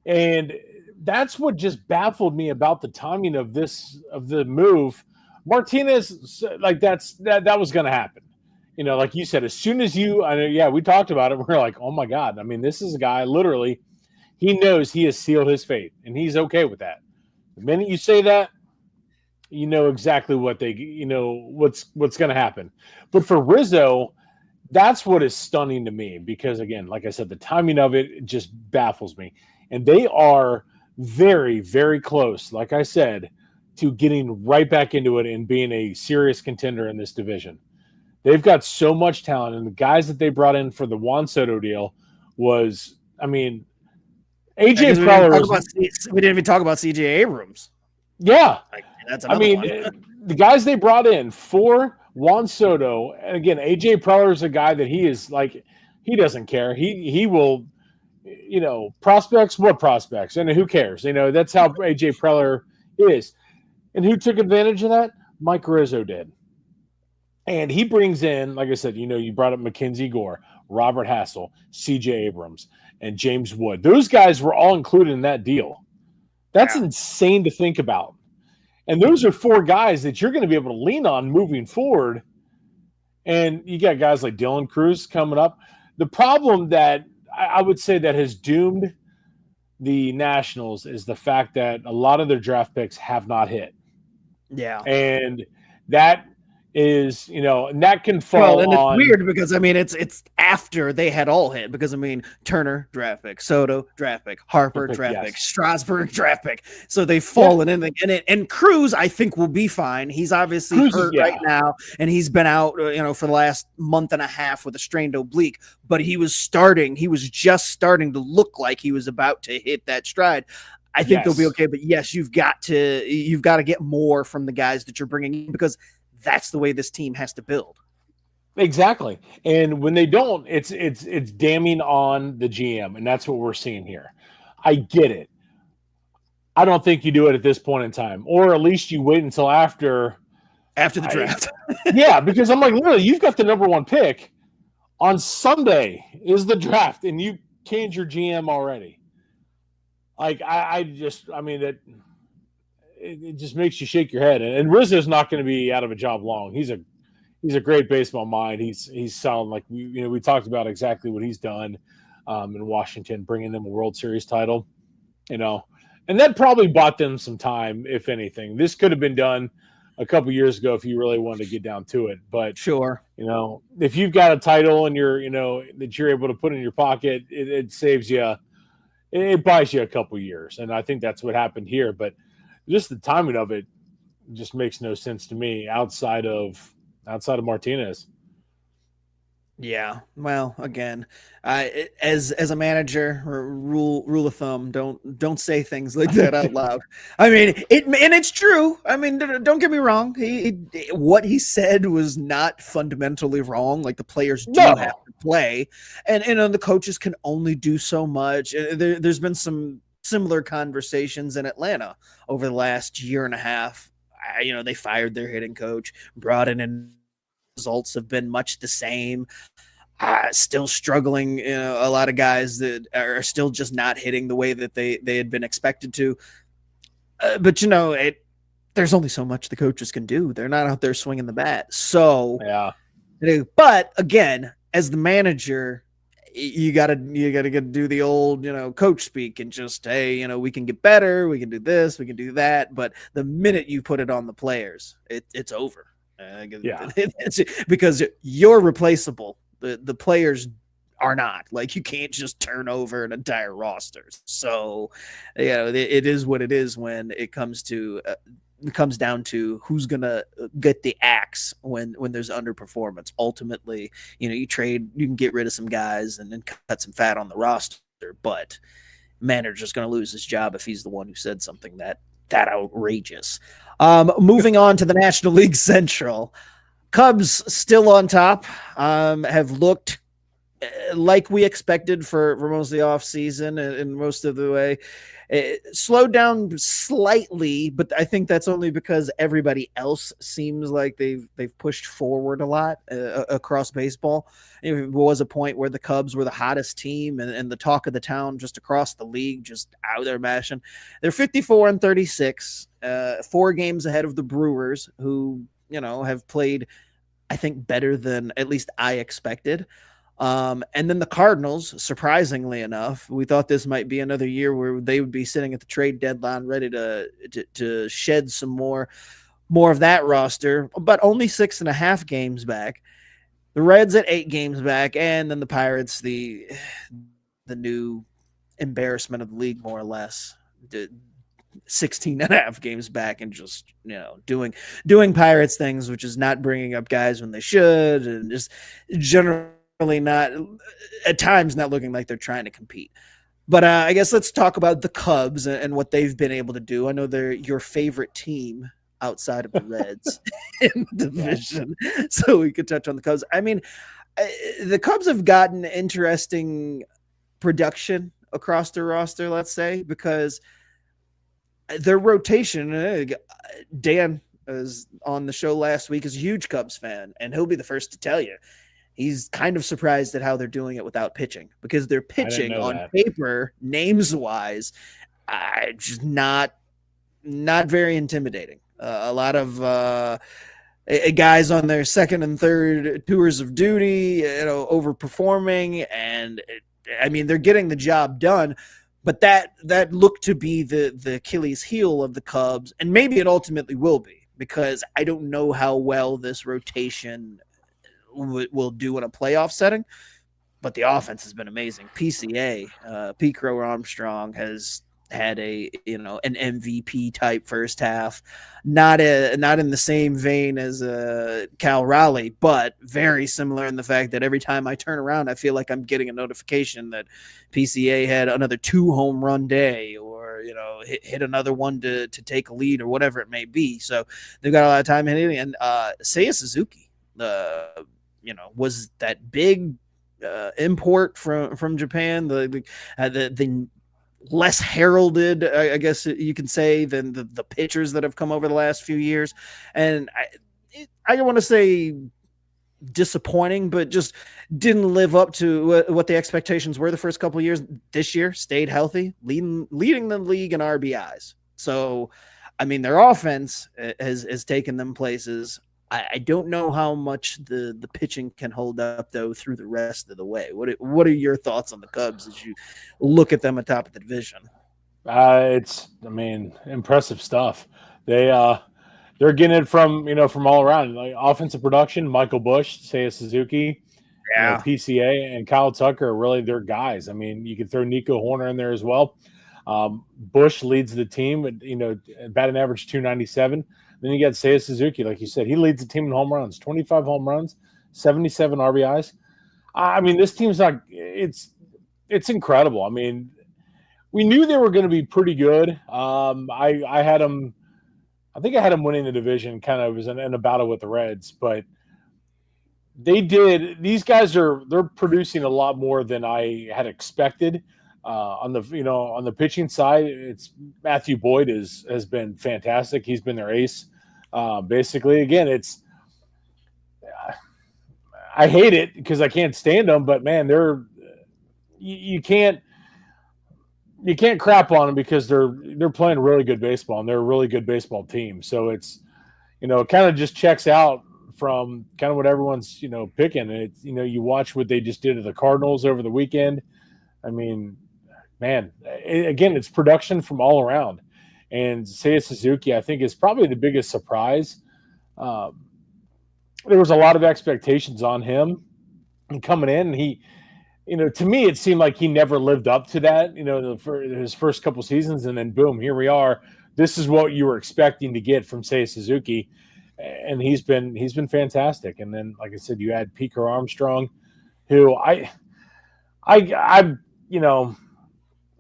A: and that's what just baffled me about the timing of the move. Martinez, like that was going to happen. Like you said, as soon as we talked about it. We're like, oh my God. I mean, this is a guy, literally, he knows he has sealed his fate, and he's okay with that. The minute you say that, you know exactly what what's going to happen. But for Rizzo, that's what is stunning to me, because again, like I said, the timing of it just baffles me. And they are very, very close, like I said, to getting right back into it and being a serious contender in this division. They've got so much talent, and the guys that they brought in for the Juan Soto deal was, I mean, AJ Preller.
B: We didn't even talk about CJ Abrams.
A: Yeah.
B: That's another one.
A: The guys they brought in for Juan Soto, and again, AJ Preller is a guy that he is like, he doesn't care. He will, prospects, what prospects? And who cares? That's how AJ Preller is. And who took advantage of that? Mike Rizzo did. And he brings in, like I said, you brought up Mackenzie Gore, Robert Hassel, CJ Abrams, and James Wood. Those guys were all included in that deal. That's insane to think about. And those are 4 guys that you're going to be able to lean on moving forward. and you got guys like Dylan Cruz coming up. The problem that I would say that has doomed the Nationals is the fact that a lot of their draft picks have not hit.
B: Yeah.
A: And that is, and that can
B: Well,
A: fall
B: and it's
A: on
B: weird because I mean it's after they had all hit because I mean Turner draft pick, Soto draft pick, Harper draft pick,
A: yes.
B: Strasburg draft pick. So they've
A: Yeah.
B: fallen in and Cruz I think will be fine. He's obviously
A: Cruz
B: hurt right now and he's been out for the last month and a half with a strained oblique, but he was just starting to look like he was about to hit that stride. I think they'll be okay, but yes, you've got to get more from the guys that you're bringing in because that's the way this team has to build.
A: Exactly. And when they don't, it's damning on the GM, and that's what we're seeing here. I get it. I don't think you do it at this point in time, or at least you wait until after
B: the draft.
A: Yeah, because I'm like, literally, you've got the number 1 pick. On Sunday is the draft, and you changed your GM already. Like, that it just makes you shake your head. And Rizzo's not going to be out of a job long. He's a great baseball mind. He's sound like we talked about exactly what he's done in Washington, bringing them a World Series title, and that probably bought them some time, if anything. This could have been done a couple years ago if you really wanted to get down to it. But
B: sure,
A: if you've got a title and that you're able to put in your pocket, it saves you. It buys you a couple years, and I think that's what happened here. But just the timing of it just makes no sense to me outside of Martinez.
B: Yeah. Well, again, as a manager, rule of thumb, don't say things like that out loud. I mean, and it's true. I mean, don't get me wrong. What he said was not fundamentally wrong. Like the players do have to play, and the coaches can only do so much. There's been some similar conversations in Atlanta over the last year and a half. They fired their hitting coach, brought in results have been much the same. Still struggling. A lot of guys that are still just not hitting the way that they had been expected to. But there's only so much the coaches can do. They're not out there swinging the bat. So
A: yeah.
B: But again, as the manager, you gotta do the old coach speak and just hey we can get better, we can do this, we can do that. But the minute you put it on the players, it's over. Because you're replaceable. The players are not. Like you can't just turn over an entire roster. So it is what it is when it comes down to who's gonna get the axe when there's underperformance. Ultimately, you can get rid of some guys and then cut some fat on the roster, but manager's gonna lose his job if he's the one who said something that outrageous. Moving on to the National League Central, Cubs still on top, have looked like we expected for most of the offseason and most of the way. It slowed down slightly, but I think that's only because everybody else seems like they've pushed forward a lot across baseball. It was a point where the Cubs were the hottest team and the talk of the town just across the league, just out there mashing. They're 54-36, 4 games ahead of the Brewers, who have played, I think, better than at least I expected. And then the Cardinals, surprisingly enough, we thought this might be another year where they would be sitting at the trade deadline ready to shed some more of that roster, but only 6.5 games back. The Reds at 8 games back, and then the Pirates, the new embarrassment of the league, more or less, 16.5 games back, and just doing Pirates things, which is not bringing up guys when they should, and just generally not at times not looking like they're trying to compete. But I guess let's talk about the Cubs and what they've been able to do. I know they're your favorite team outside of the Reds in the division, so we could touch on the Cubs. I mean, the Cubs have gotten interesting production across their roster, let's say, because their rotation, Dan is on the show last week, is a huge Cubs fan, and he'll be the first to tell you he's kind of surprised at how they're doing it without pitching, because their pitching on paper, names wise, just not very intimidating. A lot of guys on their second and third tours of duty, overperforming, and I mean they're getting the job done. But that looked to be the Achilles heel of the Cubs, and maybe it ultimately will be, because I don't know how well this rotation will do in a playoff setting. But the offense has been amazing. PCA, Pete Crow Armstrong has had an MVP type first half, not in the same vein as Cal Raleigh, but very similar in the fact that every time I turn around, I feel like I'm getting a notification that PCA had another 2 home run day, or hit another one to take a lead, or whatever it may be. So they've got a lot of time hitting. And Seiya Suzuki, was that big import from Japan, the less heralded, I guess you can say, than the pitchers that have come over the last few years. And I don't want to say disappointing, but just didn't live up to what the expectations were the first couple of years. This year stayed healthy, leading the league in RBIs. So, I mean, their offense has taken them places. I don't know how much the pitching can hold up, though, through the rest of the way. What are your thoughts on the Cubs as you look at them atop of the division?
A: It's impressive stuff. They're getting it from all around. Like offensive production, Michael Busch, Seiya Suzuki, PCA, and Kyle Tucker are really their guys. I mean, you could throw Nico Horner in there as well. Busch leads the team at batting average 297. Then you got Seiya Suzuki, like you said. He leads the team in home runs, 25 home runs, 77 RBIs. I mean, this team's not – it's incredible. I mean, we knew they were going to be pretty good. I had them – I think I had them winning the division, kind of was in a battle with the Reds. But they did – these guys they're producing a lot more than I had expected. On the pitching side, it's Matthew Boyd has been fantastic. He's been their ace. Basically, again, I hate it because I can't stand them, but man, you can't crap on them because they're playing really good baseball and they're a really good baseball team. So it's it kind of just checks out from kind of what everyone's picking. It's you watch what they just did to the Cardinals over the weekend. I mean, man, again, it's production from all around. And Seiya Suzuki, I think, is probably the biggest surprise. There was a lot of expectations on him coming in. And he, to me, it seemed like he never lived up to that, for his first couple seasons. And then, boom, here we are. This is what you were expecting to get from Seiya Suzuki. And he's been fantastic. And then, like I said, you had Pico Armstrong, who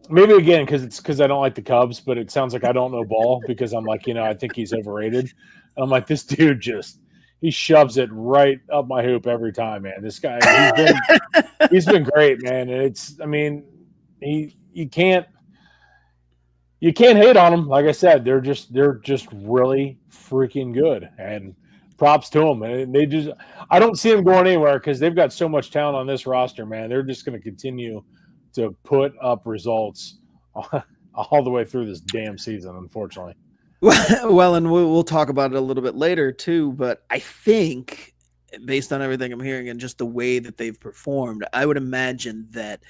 A: maybe again because I don't like the Cubs, but it sounds like I don't know ball because I'm like, I think he's overrated. And I'm like, this dude he shoves it right up my hoop every time, man. This guy, he's been great, man. And you can't hate on him. Like I said, they're just really freaking good, and props to them. And I don't see them going anywhere because they've got so much talent on this roster, man. They're just going to continue to put up results all the way through this damn season, unfortunately.
B: Well, and we'll talk about it a little bit later too, but I think based on everything I'm hearing and just the way that they've performed, I would imagine that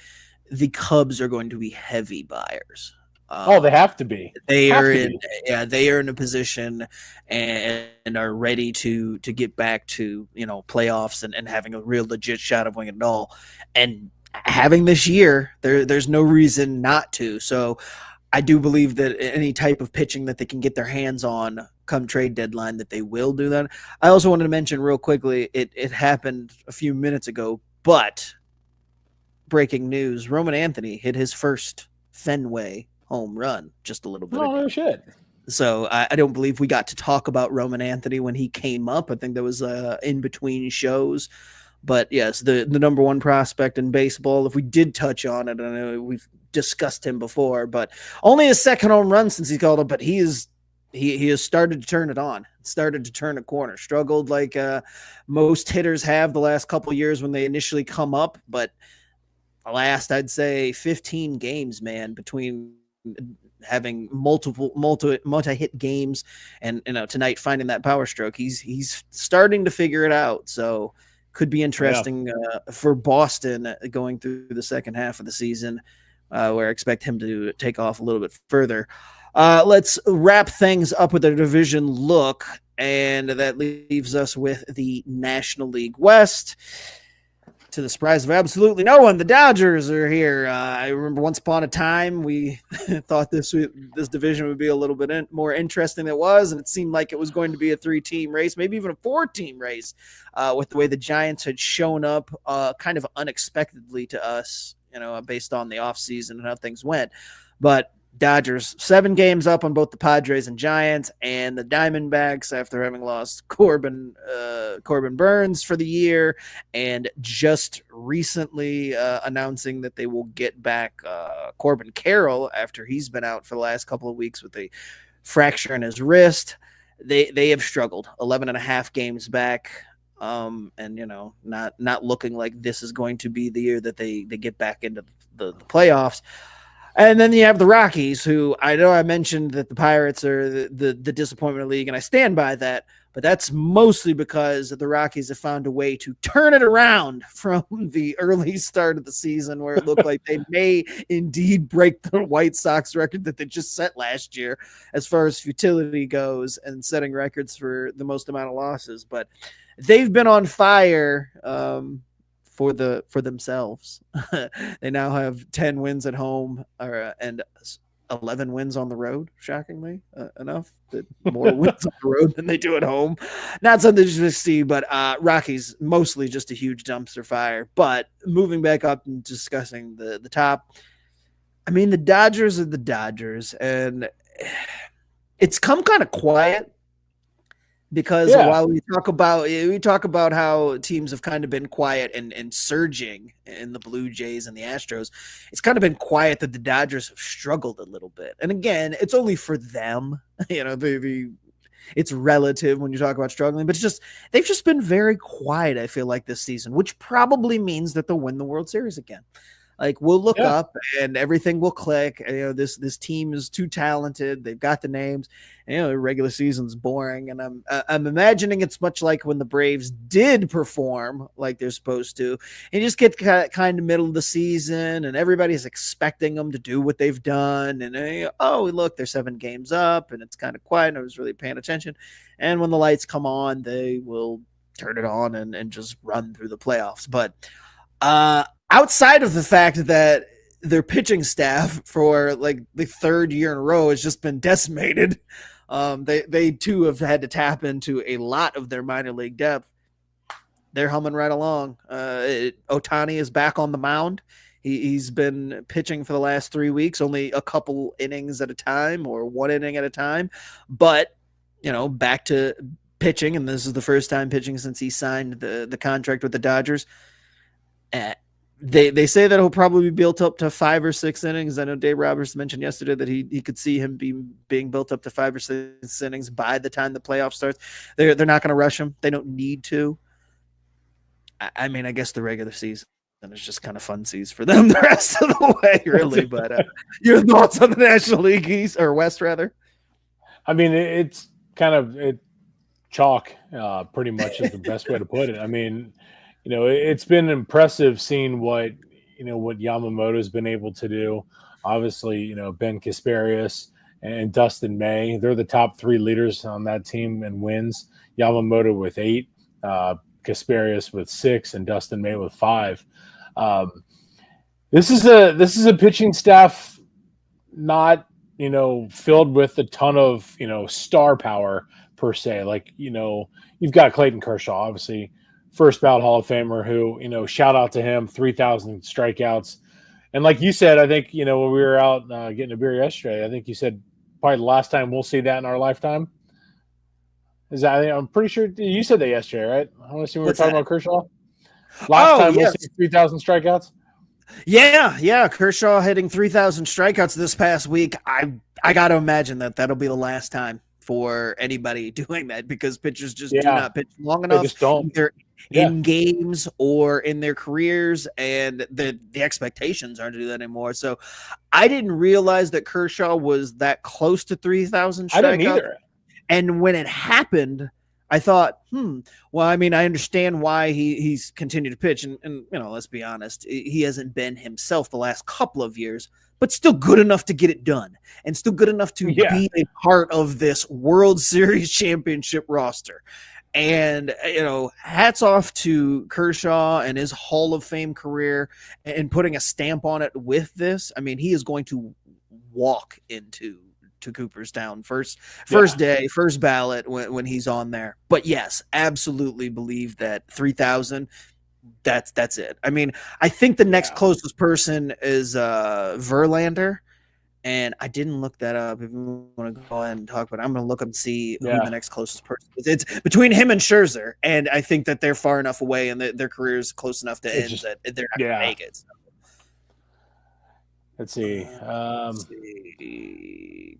B: the Cubs are going to be heavy buyers.
A: They have to be.
B: They are in a position and are ready to get back to playoffs and having a real legit shot of winning it all. And having this year, there's no reason not to. So I do believe that any type of pitching that they can get their hands on come trade deadline, that they will do that. I also wanted to mention real quickly, it happened a few minutes ago, but breaking news, Roman Anthony hit his first Fenway home run just a little bit ago.
A: Oh, shit.
B: So I don't believe we got to talk about Roman Anthony when he came up. I think there was in between shows. But yes, the number one prospect in baseball, if we did touch on it, I know we've discussed him before, but only his second home run since he called up, but he has started to turn it on, started to turn a corner, struggled like most hitters have the last couple of years when they initially come up, but the last, I'd say 15 games, man, between having multi-hit games, and tonight finding that power stroke. He's starting to figure it out. So could be interesting for Boston going through the second half of the season, where I expect him to take off a little bit further. Let's wrap things up with a division look, and that leaves us with the National League West. To the surprise of absolutely no one, the Dodgers are here. I remember once upon a time we thought this division would be a little bit more interesting than it was, and it seemed like it was going to be a 3-team race, maybe even a 4-team race, with the way the Giants had shown up kind of unexpectedly to us, based on the offseason and how things went. But Dodgers 7 games up on both the Padres and Giants, and the Diamondbacks, after having lost Corbin Burns for the year, and just recently announcing that they will get back Corbin Carroll after he's been out for the last couple of weeks with a fracture in his wrist. They have struggled. 11 and a half games back. And not looking like this is going to be the year that they get back into the playoffs. And then you have the Rockies, who I know I mentioned that the Pirates are the disappointment of the league, and I stand by that. But that's mostly because the Rockies have found a way to turn it around from the early start of the season, where it looked like they may indeed break the White Sox record that they just set last year as far as futility goes and setting records for the most amount of losses. But they've been on fire for themselves. They now have 10 wins at home and 11 wins on the road, shockingly enough. More wins on the road than they do at home. Not something to see, but Rockies mostly just a huge dumpster fire. But moving back up and discussing the top, I mean, the Dodgers are the Dodgers, and it's come kind of quiet. Because while we talk about how teams have kind of been quiet and surging in the Blue Jays and the Astros, it's kind of been quiet that the Dodgers have struggled a little bit. And again, it's only for them, it's relative when you talk about struggling, but they've just been very quiet, I feel like, this season, which probably means that they'll win the World Series again. Like, we'll look up and everything will click. This team is too talented. They've got the names. The regular season's boring, and I'm imagining it's much like when the Braves did perform like they're supposed to, and you just get kind of middle of the season, and everybody's expecting them to do what they've done, and look, they're 7 games up, and it's kind of quiet. And I was really paying attention, and when the lights come on, they will turn it on and just run through the playoffs. But outside of the fact that their pitching staff for like the 3rd year in a row has just been decimated, they too have had to tap into a lot of their minor league depth. They're humming right along. Ohtani is back on the mound. He's been pitching for the last 3 weeks, only a couple innings at a time or 1 inning at a time, but back to pitching. And this is the first time pitching since he signed the contract with the Dodgers. They say that he'll probably be built up to 5 or 6 innings. I know Dave Roberts mentioned yesterday that he could see him being built up to 5 or 6 innings by the time the playoff starts. They're not going to rush him. They don't need to. I mean, I guess the regular season is just kind of fun seas for them the rest of the way, really. But your thoughts on the National League East or West, rather?
A: I mean, it's kind of chalk, pretty much is the best way to put it. I mean, it's been impressive seeing what Yamamoto's been able to do. Obviously, Ben Kasparius and Dustin May, they're the top 3 leaders on that team in wins. Yamamoto with 8, Kasparius with 6, and Dustin May with 5. This is a pitching staff not filled with a ton of star power per se. Like you've got Clayton Kershaw, obviously first ballot Hall of Famer, who shout out to him, 3,000 strikeouts. And like you said, I think when we were out getting a beer yesterday, I think you said probably the last time we'll see that in our lifetime. I'm pretty sure you said that yesterday, right? I want to see when we were talking about Kershaw. Last time we'll see 3,000 strikeouts.
B: Yeah. Kershaw hitting 3,000 strikeouts this past week. I got to imagine that'll be the last time for anybody doing that, because pitchers just do not pitch long enough.
A: They just don't.
B: in games or in their careers, and the expectations aren't to do that anymore. So I didn't realize that Kershaw was that close to 3,000
A: I didn't
B: strikeouts.
A: either.
B: And when it happened, I thought, well, I mean, I understand why he's continued to pitch. And let's be honest, he hasn't been himself the last couple of years, but still good enough to get it done and still good enough to be a part of this World Series championship roster. And, hats off to Kershaw and his Hall of Fame career and putting a stamp on it with this. I mean, he is going to walk into Cooperstown first day, first ballot when he's on there. But yes, absolutely believe that 3,000, that's it. I mean, I think the next closest person is Verlander, and I didn't look that up. If you want to go ahead and talk, but I'm going to look up and see who the next closest person is. It's between him and Scherzer, and I think that they're far enough away and their career is close enough to end that they're not going to make it. So.
A: Let's see.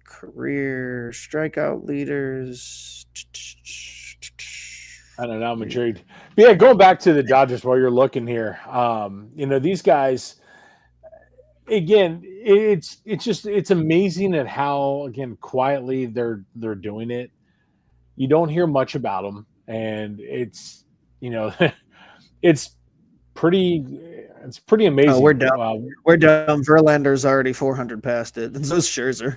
B: Career strikeout leaders.
A: I don't know. I'm intrigued. But yeah, going back to the Dodgers while you're looking here, these guys. Again, it's amazing at how quietly they're doing it. You don't hear much about them, and it's it's pretty amazing.
B: Oh, we're done. We're done. Verlander's already 400 past it, and so's Scherzer.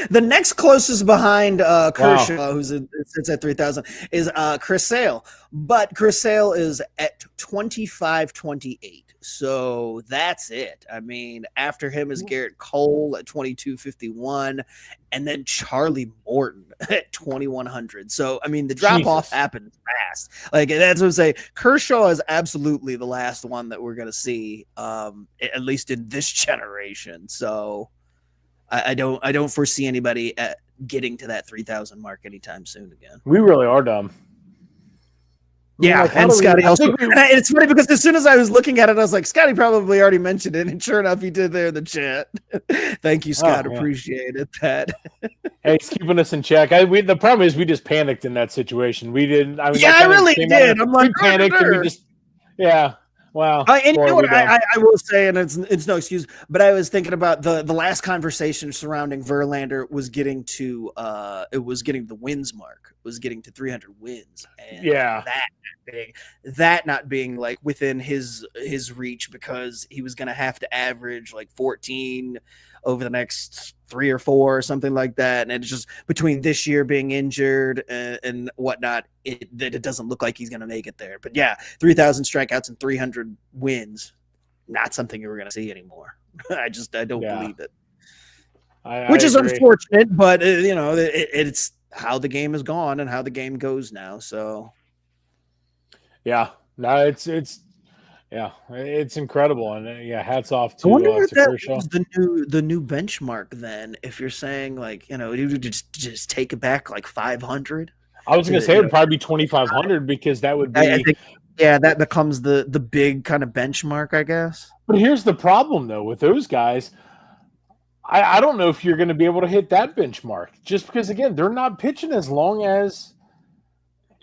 B: The next closest behind Kershaw, sits at 3,000, is Chris Sale. But Chris Sale is at 25-28. So that's it. I mean, after him is Garrett Cole at 22-51, and then Charlie Morton at 2,100. So, I mean, the drop-off happened fast. Like, that's what I'm saying. Kershaw is absolutely the last one that we're going to see, at least in this generation. So I don't foresee anybody getting to that 3,000 mark anytime soon again.
A: We really are dumb.
B: Yeah, and Scotty also. And it's funny because as soon as I was looking at it, I was like, Scotty probably already mentioned it, and sure enough, he did there in the chat. Thank you, Scott. Appreciated that.
A: Hey, he's keeping us in check. The problem is we just panicked in that situation. We didn't. I mean,
B: I really did. I'm like,
A: we panicked and we just, Wow.
B: And you know what I will say, and it's no excuse, but I was thinking about the last conversation surrounding Verlander was getting to the wins mark, was getting to 300 wins. And that not being like within his reach, because he was going to have to average like 14 over the next 3 or 4 or something like that. And it's just between this year being injured and whatnot, it doesn't look like he's going to make it there. But yeah, 3,000 strikeouts and 300 wins, not something you're going to see anymore. I don't believe it. Which is unfortunate, but it's how the game has gone and how the game goes now. So
A: yeah, no, it's incredible, and hats off to.
B: I wonder if that is the new benchmark. Then, if you're saying like you just take it back like 500.
A: I was going to say it would probably be 2,500 because that would be.
B: I think, that becomes the big kind of benchmark, I guess.
A: But here's the problem though with those guys. I don't know if you're going to be able to hit that benchmark just because again they're not pitching as long as.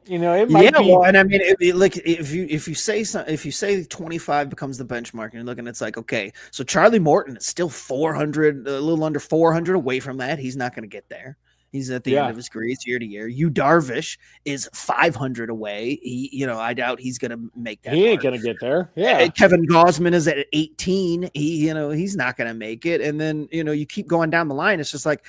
A: It might be.
B: Well, and I mean, if you say 25 becomes the benchmark, and you're looking, it's like, okay, so Charlie Morton is still 400, a little under 400 away from that. He's not going to get there. He's at the end of his career. He's year to year. Yu Darvish is 500 away. I doubt he's going to make that.
A: He ain't going to get there. Yeah.
B: Kevin Gausman is at 18. He's not going to make it. And then, you keep going down the line. It's just like,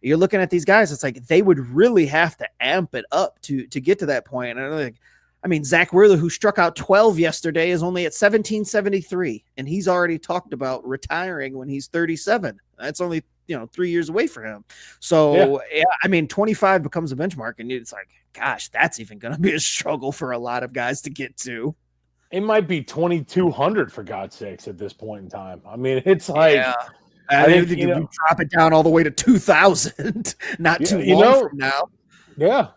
B: you're looking at these guys. It's like they would really have to amp it up to get to that point. And Zach Wheeler, who struck out 12 yesterday, is only at 1773, and he's already talked about retiring when he's 37. That's only 3 years away for him. So 25 becomes a benchmark, and it's like, gosh, that's even going to be a struggle for a lot of guys to get to.
A: It might be 2,200 for God's sakes at this point in time. I mean, it's like.
B: Yeah. I think you drop it down all the way to 2,000, not too long from now. Yeah.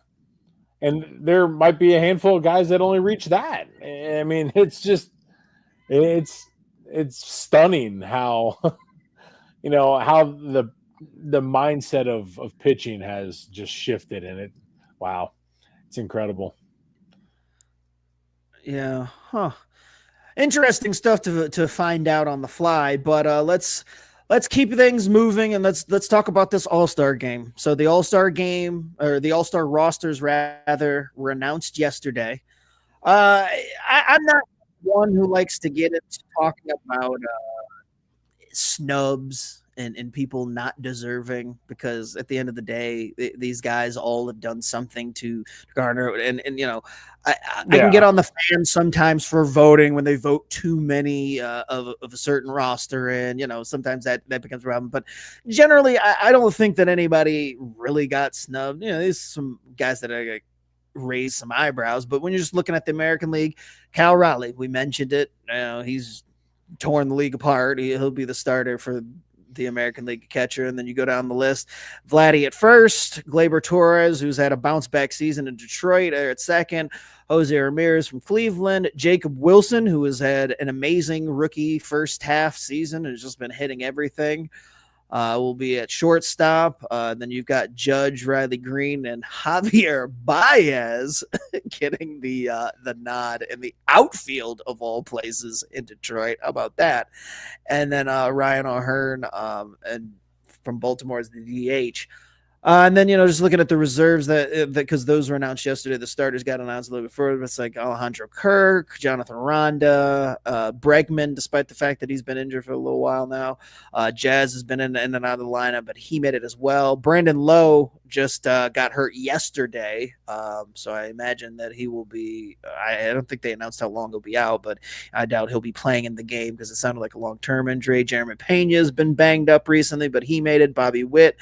A: And there might be a handful of guys that only reach that. I mean, it's just, it's stunning how, how the mindset of pitching has just shifted in it. Wow. It's incredible.
B: Yeah. Huh. Interesting stuff to find out on the fly, but let's keep things moving and let's talk about this All-Star game. So the All-Star game, or the All-Star rosters rather, were announced yesterday. I'm not one who likes to get into talking about snubs and people not deserving, because at the end of the day, these guys all have done something to garner, and you know, I can get
A: Yeah.
B: on the fans sometimes for voting when they vote too many of a certain roster, and you know, sometimes that becomes a problem. But generally, I don't think that anybody really got snubbed. You know, there's some guys that I raise some eyebrows, but when you're just looking at the American League, Cal Raleigh, we mentioned it. You know, he's torn the league apart. He'll be the starter for the American League catcher. And then you go down the list. Vladdy at first, Gleyber Torres, who's had a bounce back season in Detroit, at second. Jose Ramirez from Cleveland. Jacob Wilson, who has had an amazing rookie first half season and has just been hitting everything, will be at shortstop. Then you've got Judge, Riley Green, and Javier Baez getting the nod in the outfield of all places in Detroit. How about that? And then Ryan O'Hearn and from Baltimore is the DH. And then, you know, just looking at the reserves that because those were announced yesterday, the starters got announced a little bit further. It's like Alejandro Kirk, Jonathan Ronda, Bregman, despite the fact that he's been injured for a little while now. Jazz has been in and out of the lineup, but he made it as well. Brandon Lowe just got hurt yesterday, so I imagine that he will be. I don't think they announced how long he'll be out, but I doubt he'll be playing in the game because it sounded like a long-term injury. Jeremy Pena has been banged up recently, but he made it. Bobby Witt.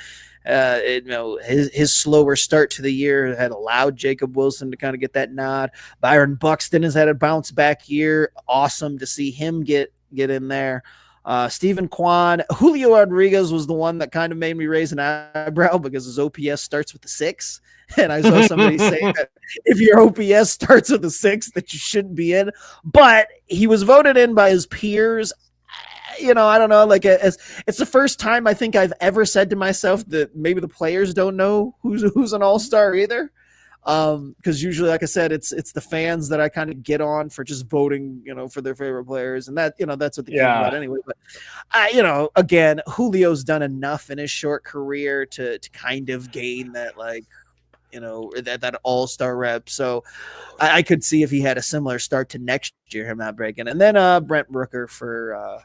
B: You know, his slower start to the year had allowed Jacob Wilson to kind of get that nod. Byron Buxton has had a bounce back year. Awesome to see him get in there. Stephen Kwan, Julio Rodriguez was the one that kind of made me raise an eyebrow because his OPS starts with the 6. And I saw somebody say that if your OPS starts with a 6, that you shouldn't be in. But he was voted in by his peers. You know, I don't know. Like, it's the first time I think I've ever said to myself that maybe the players don't know who's an all-star either. Because usually, like I said, it's the fans that I kind of get on for just voting, you know, for their favorite players, and that, you know, that's what the game's about anyway. But you know, again, Julio's done enough in his short career to kind of gain that, like, you know, that all-star rep. So I could see if he had a similar start to next year, him not breaking. And then Brent Rooker for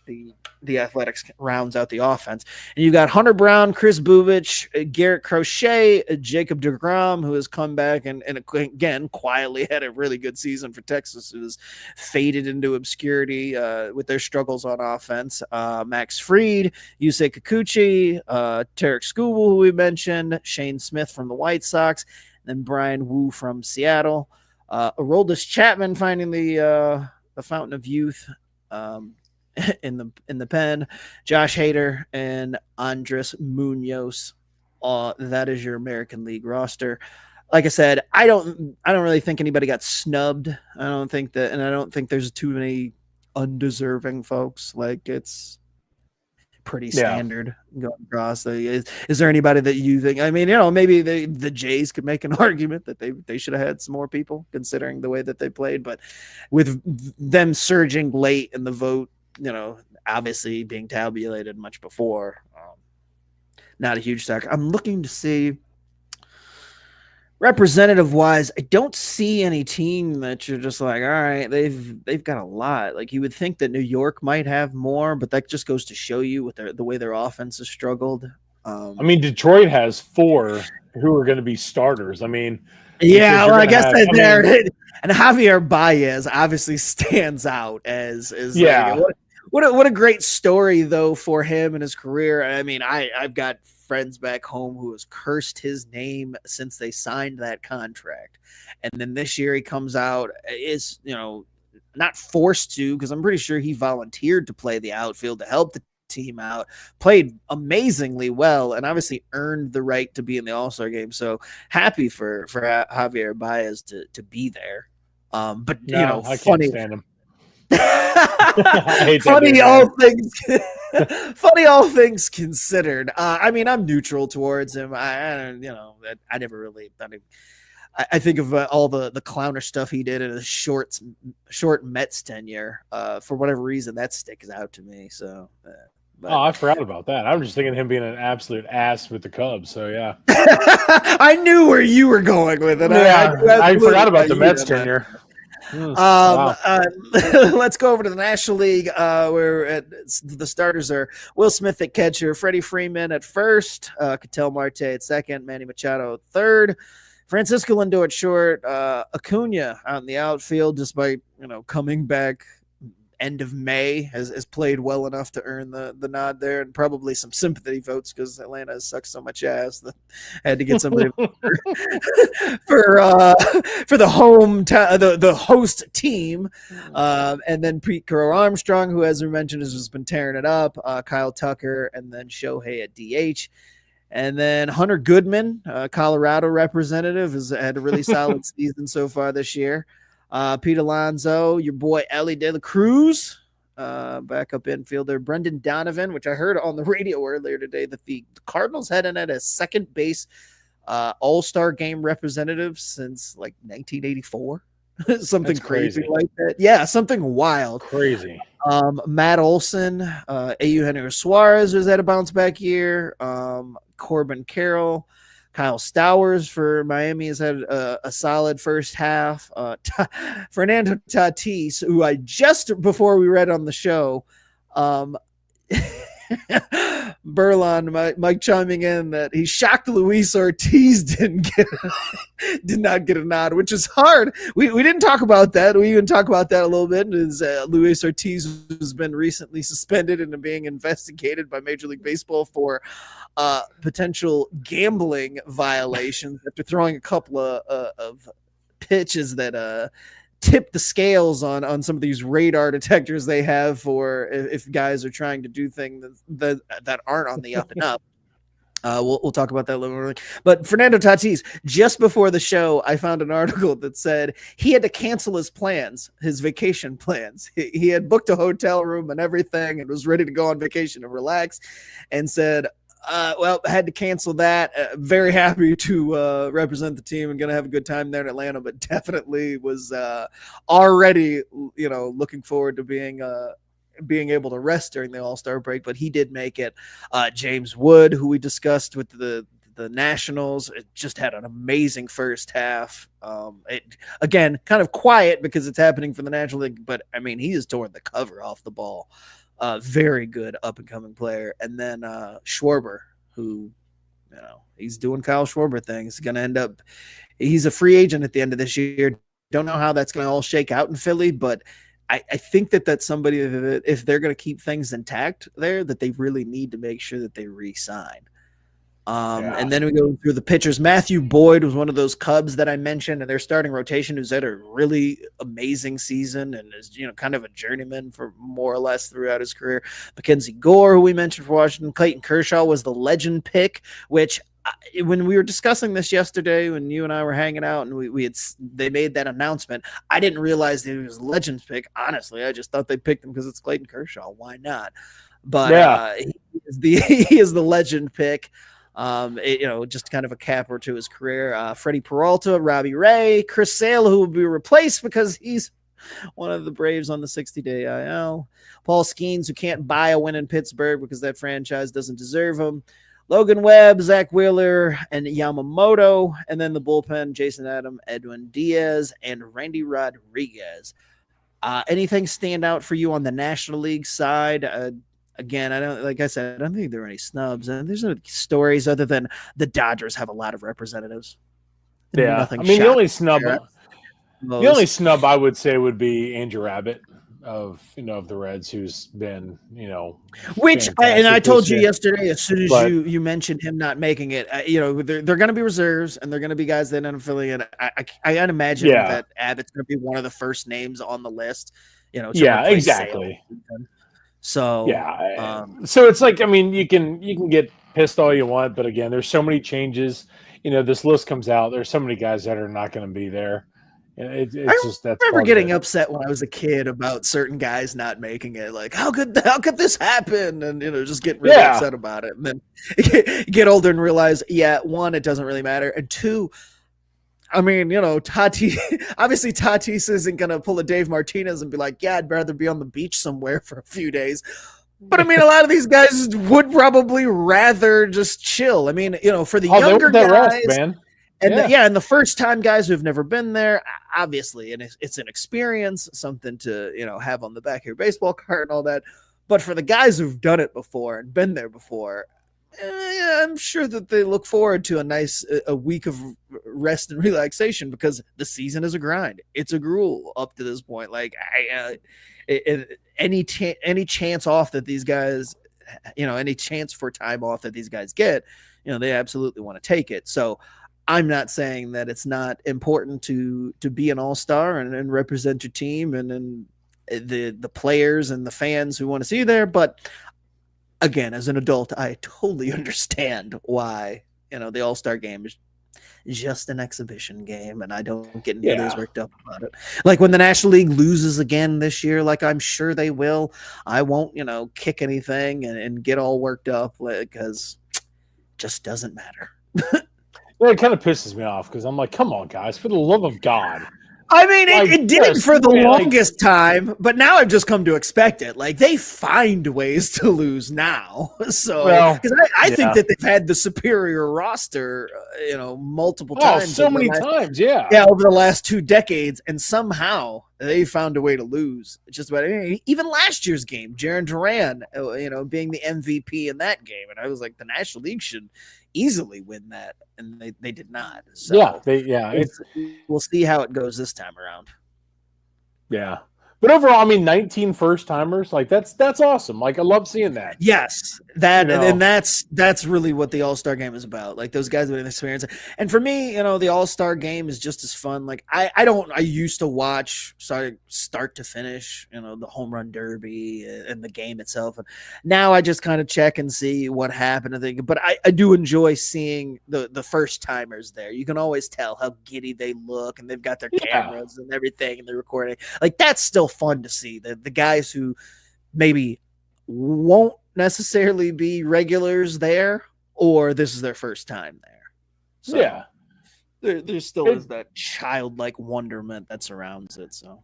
B: the Athletics rounds out the offense. And you got Hunter Brown, Chris Bubich, Garrett Crochet, Jacob deGrom, who has come back and again quietly had a really good season for Texas, who's faded into obscurity with their struggles on offense. Max Fried, Yusei Kikuchi, Tarek Skubal, who we mentioned, Shane Smith from the White Sox, and then Brian Wu from Seattle. Aroldis Chapman finding the fountain of youth. In the pen, Josh Hader and Andres Munoz. That is your American League roster. Like I said, I don't really think anybody got snubbed. I don't think there's too many undeserving folks. Like, it's pretty standard going across. Is there anybody that you think? I mean, you know, maybe the Jays could make an argument that they should have had some more people considering the way that they played, but with them surging late in the vote, you know, obviously being tabulated much before, not a huge stack. I'm looking to see representative wise. I don't see any team that you're just like, all right, they've got a lot. Like, you would think that New York might have more, but that just goes to show you with the way their offense has struggled.
A: I mean, Detroit has 4 who are going to be starters. I mean,
B: yeah, well, I guess there. And Javier Baez obviously stands out as
A: yeah.
B: Like, what a great story though for him and his career. I mean, I've got friends back home who has cursed his name since they signed that contract, and then this year he comes out, is, you know, not forced to, because I'm pretty sure he volunteered to play the outfield to help the team out, played amazingly well, and obviously earned the right to be in the All-Star game. So happy for Javier Baez to be there. But no, you know,
A: I
B: funny.
A: Can't stand him.
B: Funny all things considered. I mean, I'm neutral towards him. I never really. I think of all the clownish stuff he did in a short Mets tenure. For whatever reason, that sticks out to me. So,
A: Oh, I forgot about that. I was just thinking of him being an absolute ass with the Cubs. So yeah,
B: I knew where you were going with it.
A: yeah, I forgot about the Mets
B: tenure.
A: tenure.
B: Wow.
A: Wow.
B: Let's go over to the National League, where the starters are Will Smith at catcher, Freddie Freeman at first, Ketel Marte at second, Manny Machado at third, Francisco Lindor at short, Acuna out in the outfield, despite coming back end of May, has played well enough to earn the nod there, and probably some sympathy votes because Atlanta has sucked so much ass that had to get somebody for the the host team, and then Pete Crow Armstrong, who, as we mentioned, has just been tearing it up, Kyle Tucker, and then Shohei at DH. And then Hunter Goodman, Colorado representative, has had a really solid season so far this year. Pete Alonso, your boy Ellie De La Cruz, backup infielder. Brendan Donovan, which I heard on the radio earlier today that the Cardinals had in at a second base all-star game representative since like 1984. Something crazy like that. Yeah, something wild.
A: Crazy.
B: Matt Olson, Eugenio Suarez was at a bounce back year. Corbin Carroll, Kyle Stowers for Miami has had a solid first half. Fernando Tatis, who I just before we read on the show, Burlon, Mike chiming in that he's shocked Luis Ortiz did not get a nod, which is hard. We didn't talk about that. We even talk about that a little bit. Is Luis Ortiz has been recently suspended and being investigated by Major League Baseball for potential gambling violations after throwing a couple of pitches that tip the scales on some of these radar detectors they have for if guys are trying to do things that aren't on the up and up. We'll talk about that a little more. But Fernando Tatis, just before the show, I found an article that said he had to cancel his plans, his vacation plans. He had booked a hotel room and everything and was ready to go on vacation and relax, and said, well, I had to cancel that. Very happy to represent the team and going to have a good time there in Atlanta, but definitely was already, looking forward to being able to rest during the All-Star break. But he did make it. James Wood, who we discussed with the Nationals, it just had an amazing first half. Again, kind of quiet because it's happening for the National League, but I mean, he has torn the cover off the ball. Very good up-and-coming player. And then Schwarber, who, he's doing Kyle Schwarber things. Going to end up – he's a free agent at the end of this year. Don't know how that's going to all shake out in Philly, but I think that's somebody that if they're going to keep things intact there, that they really need to make sure that they re-sign. And then we go through the pitchers. Matthew Boyd was one of those Cubs that I mentioned, and their starting rotation who's had a really amazing season and is, kind of a journeyman for more or less throughout his career. Mackenzie Gore, who we mentioned for Washington. Clayton Kershaw was the legend pick, which when we were discussing this yesterday, when you and I were hanging out and they made that announcement, I didn't realize that it was a legend pick. Honestly, I just thought they picked him because it's Clayton Kershaw. Why not? But he is the legend pick. Just kind of a capper to his career. Freddie Peralta, Robbie Ray, Chris Sale, who will be replaced because he's one of the Braves on the 60-day IL. Paul Skeens, who can't buy a win in Pittsburgh because that franchise doesn't deserve him. Logan Webb, Zach Wheeler, and Yamamoto. And then the bullpen, Jason Adam, Edwin Diaz, and Randy Rodriguez. Anything stand out for you on the National League side? Again, I don't think there are any snubs, and there's no stories other than the Dodgers have a lot of representatives.
A: Yeah, the only snub I would say would be Andrew Abbott of the Reds, who's been
B: which I told you yesterday as soon as you mentioned him not making it. They're going to be reserves and they're going to be guys that end up filling in. I imagine that Abbott's going to be one of the first names on the list.
A: Exactly.
B: So
A: so it's like, you can get pissed all you want, but again, there's so many changes. This list comes out. There's so many guys that are not going to be there. I remember
B: getting upset when I was a kid about certain guys not making it. Like, how could this happen? And just get really upset about it. And then get older and realize, one, it doesn't really matter, and two, I mean, Tati, obviously Tatis isn't going to pull a Dave Martinez and be like, yeah, I'd rather be on the beach somewhere for a few days. But I mean, a lot of these guys would probably rather just chill. I mean, for the younger guys,
A: rest, man.
B: and and the first time guys who've never been there, obviously, and it's an experience, something to, have on the back of your baseball card and all that. But for the guys who've done it before and been there before, I'm sure that they look forward to a week of rest and relaxation, because the season is a grind. It's a gruel up to this point. Like any chance off that these guys, any chance for time off that these guys get, they absolutely want to take it. So I'm not saying that it's not important to be an all-star and represent your team and the players and the fans who want to see you there, but again, as an adult, I totally understand why, the All-Star game is just an exhibition game, and I don't get nearly as worked up about it. Like when the National League loses again this year, like I'm sure they will, I won't, kick anything and get all worked up, because it just doesn't matter.
A: Well, it kind of pisses me off because I'm like, come on, guys, for the love of God.
B: I mean, it did for the longest time, but now I've just come to expect it. Like, they find ways to lose now. So, because I think that they've had the superior roster, multiple times.
A: So many times, yeah.
B: Yeah, over the last 2 decades, and somehow they found a way to lose. Just about even last year's game, Jarren Duran, being the MVP in that game, and I was like, the National League should easily win that, and they did not. So we'll see how it goes this time around.
A: Yeah, but overall, I mean, 19 first timers, like that's awesome. Like I love seeing that.
B: Yes, and that's really what the All-Star game is about. Like those guys with experience, and for me, the All-Star game is just as fun. Like I used to watch start to finish, the home run derby and the game itself, and now I just kind of check and see what happened. But I do enjoy seeing the first timers there. You can always tell how giddy they look, and they've got their cameras and everything, and they're recording. Like that's still fun to see. The guys who maybe won't necessarily be regulars there, or this is their first time there. So there still is that childlike wonderment that surrounds it. So,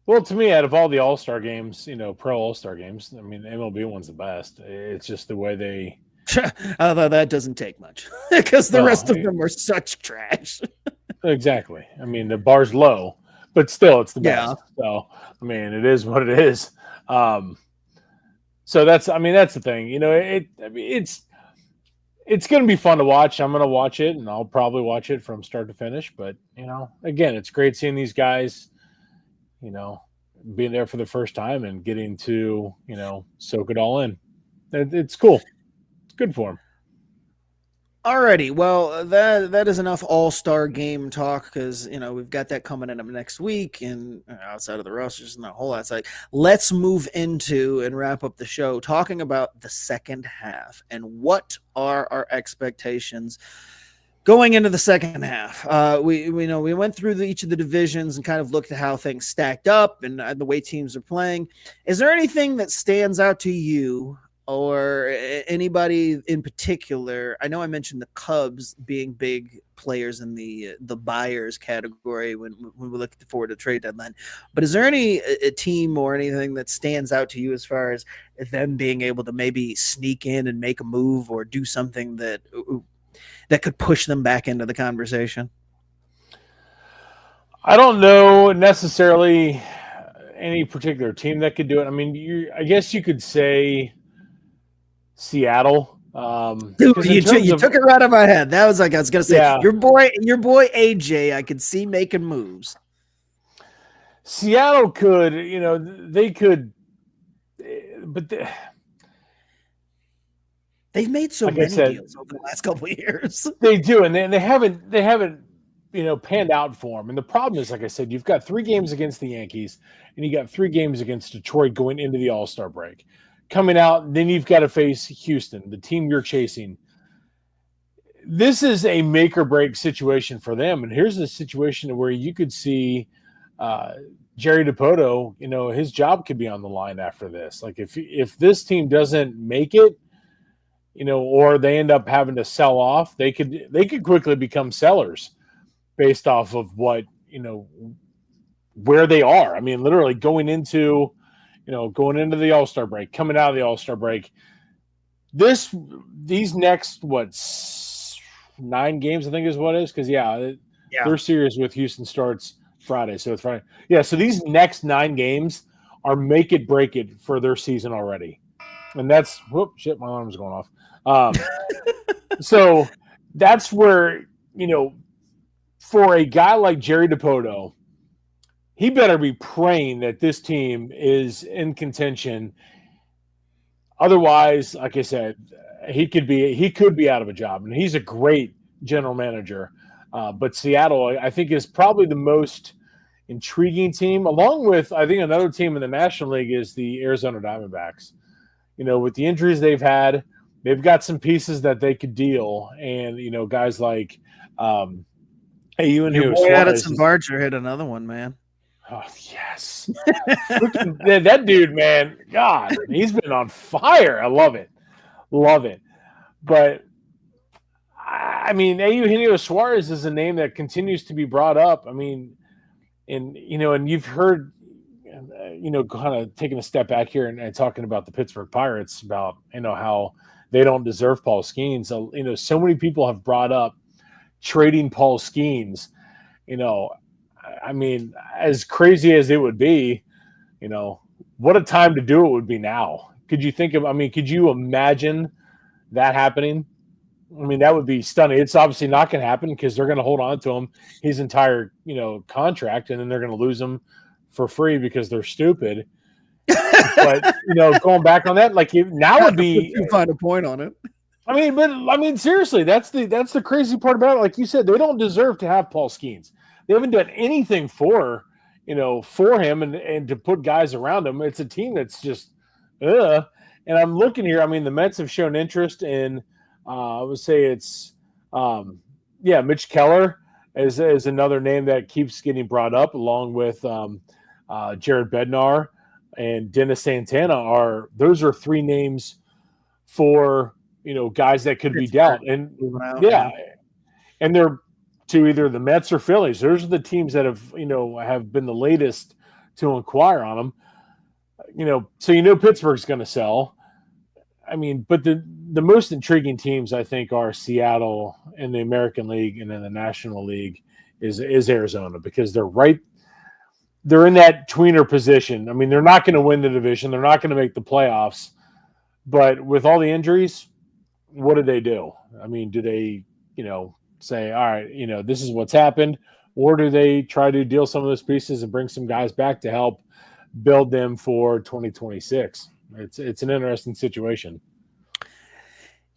A: well, to me, out of all the All-Star games, pro All-Star games, I mean, the MLB one's the best. It's just the way they.
B: Although that doesn't take much, because the rest of them are such trash.
A: Exactly. I mean, the bar's low, but still, it's the best. So, I mean, it is what it is. So that's the thing. It's going to be fun to watch. I'm going to watch it, and I'll probably watch it from start to finish. But again, it's great seeing these guys, being there for the first time and getting to soak it all in. It's cool. It's good for them.
B: Alrighty, well, that is enough All-Star game talk, because we've got that coming in next week, and outside of the rosters, not a whole lot. Let's move into and wrap up the show talking about the second half and what are our expectations going into the second half. We went through each of the divisions and kind of looked at how things stacked up and the way teams are playing. Is there anything that stands out to you? Or anybody in particular? I know I mentioned the Cubs being big players in the buyers category when we look forward to trade deadline. But is there any a team or anything that stands out to you as far as them being able to maybe sneak in and make a move or do something that could push them back into the conversation?
A: I don't know necessarily any particular team that could do it. I mean, I guess you could say Seattle.
B: Dude, you took it right out of my head. That was like I was gonna say your boy AJ. I could see making moves.
A: Seattle could, they could, but
B: they've made so many deals over the last couple of years.
A: They do, and they haven't panned out for them. And the problem is, like I said, you've got 3 games against the Yankees, and you got 3 games against Detroit going into the All-Star break. Coming out, then you've got to face Houston, the team you're chasing. This is a make or break situation for them. And here's a situation where you could see Jerry DiPoto, his job could be on the line after this. Like if this team doesn't make it, or they end up having to sell off, they could quickly become sellers. based off of what, where they are. I mean, literally going into the All-Star break, coming out of the All-Star break. These next 9 games, I think is what it is, because their series with Houston starts Friday, so it's Friday. Yeah, so these next 9 games are make it break it for their season already, and that's my alarm's going off. So that's where for a guy like Jerry Dipoto, he better be praying that this team is in contention. Otherwise, like I said, he could be out of a job, and he's a great general manager. But Seattle, I think, is probably the most intriguing team, along with I think another team in the National League is the Arizona Diamondbacks. With the injuries they've had, they've got some pieces that they could deal, and guys like
B: Your boy Addison Barger hit another one, man.
A: Oh, yes. that dude, man, God, he's been on fire. I love it. But, I mean, Eugenio Suarez is a name that continues to be brought up. I mean, and you've heard, kind of taking a step back here and talking about the Pittsburgh Pirates, about, how they don't deserve Paul Skeens. So, so many people have brought up trading Paul Skeens. I mean, as crazy as it would be, what a time to do it would be now. Could you imagine that happening? I mean, that would be stunning. It's obviously not going to happen because they're going to hold on to him his entire, contract, and then they're going to lose him for free because they're stupid. But, going back on that, like now would be
B: you find a point on it.
A: I mean, seriously, that's the crazy part about it. Like you said, they don't deserve to have Paul Skeens. They haven't done anything for him and to put guys around him. It's a team that's just, and I'm looking here. I mean, the Mets have shown interest in, I would say it's, Mitch Keller is another name that keeps getting brought up, along with Jared Bednar and Dennis Santana. Those are 3 names for guys that could be dealt, and and they're to either the Mets or Phillies. Those are the teams that have been the latest to inquire on them. So Pittsburgh's going to sell. I mean, but the most intriguing teams, I think, are Seattle in the American League, and then the National League is Arizona, because they're in that tweener position. I mean, they're not going to win the division, they're not going to make the playoffs, but with all the injuries, what do they do? I mean, do they say, all right, this is what's happened, or do they try to deal some of those pieces and bring some guys back to help build them for 2026? It's an interesting situation.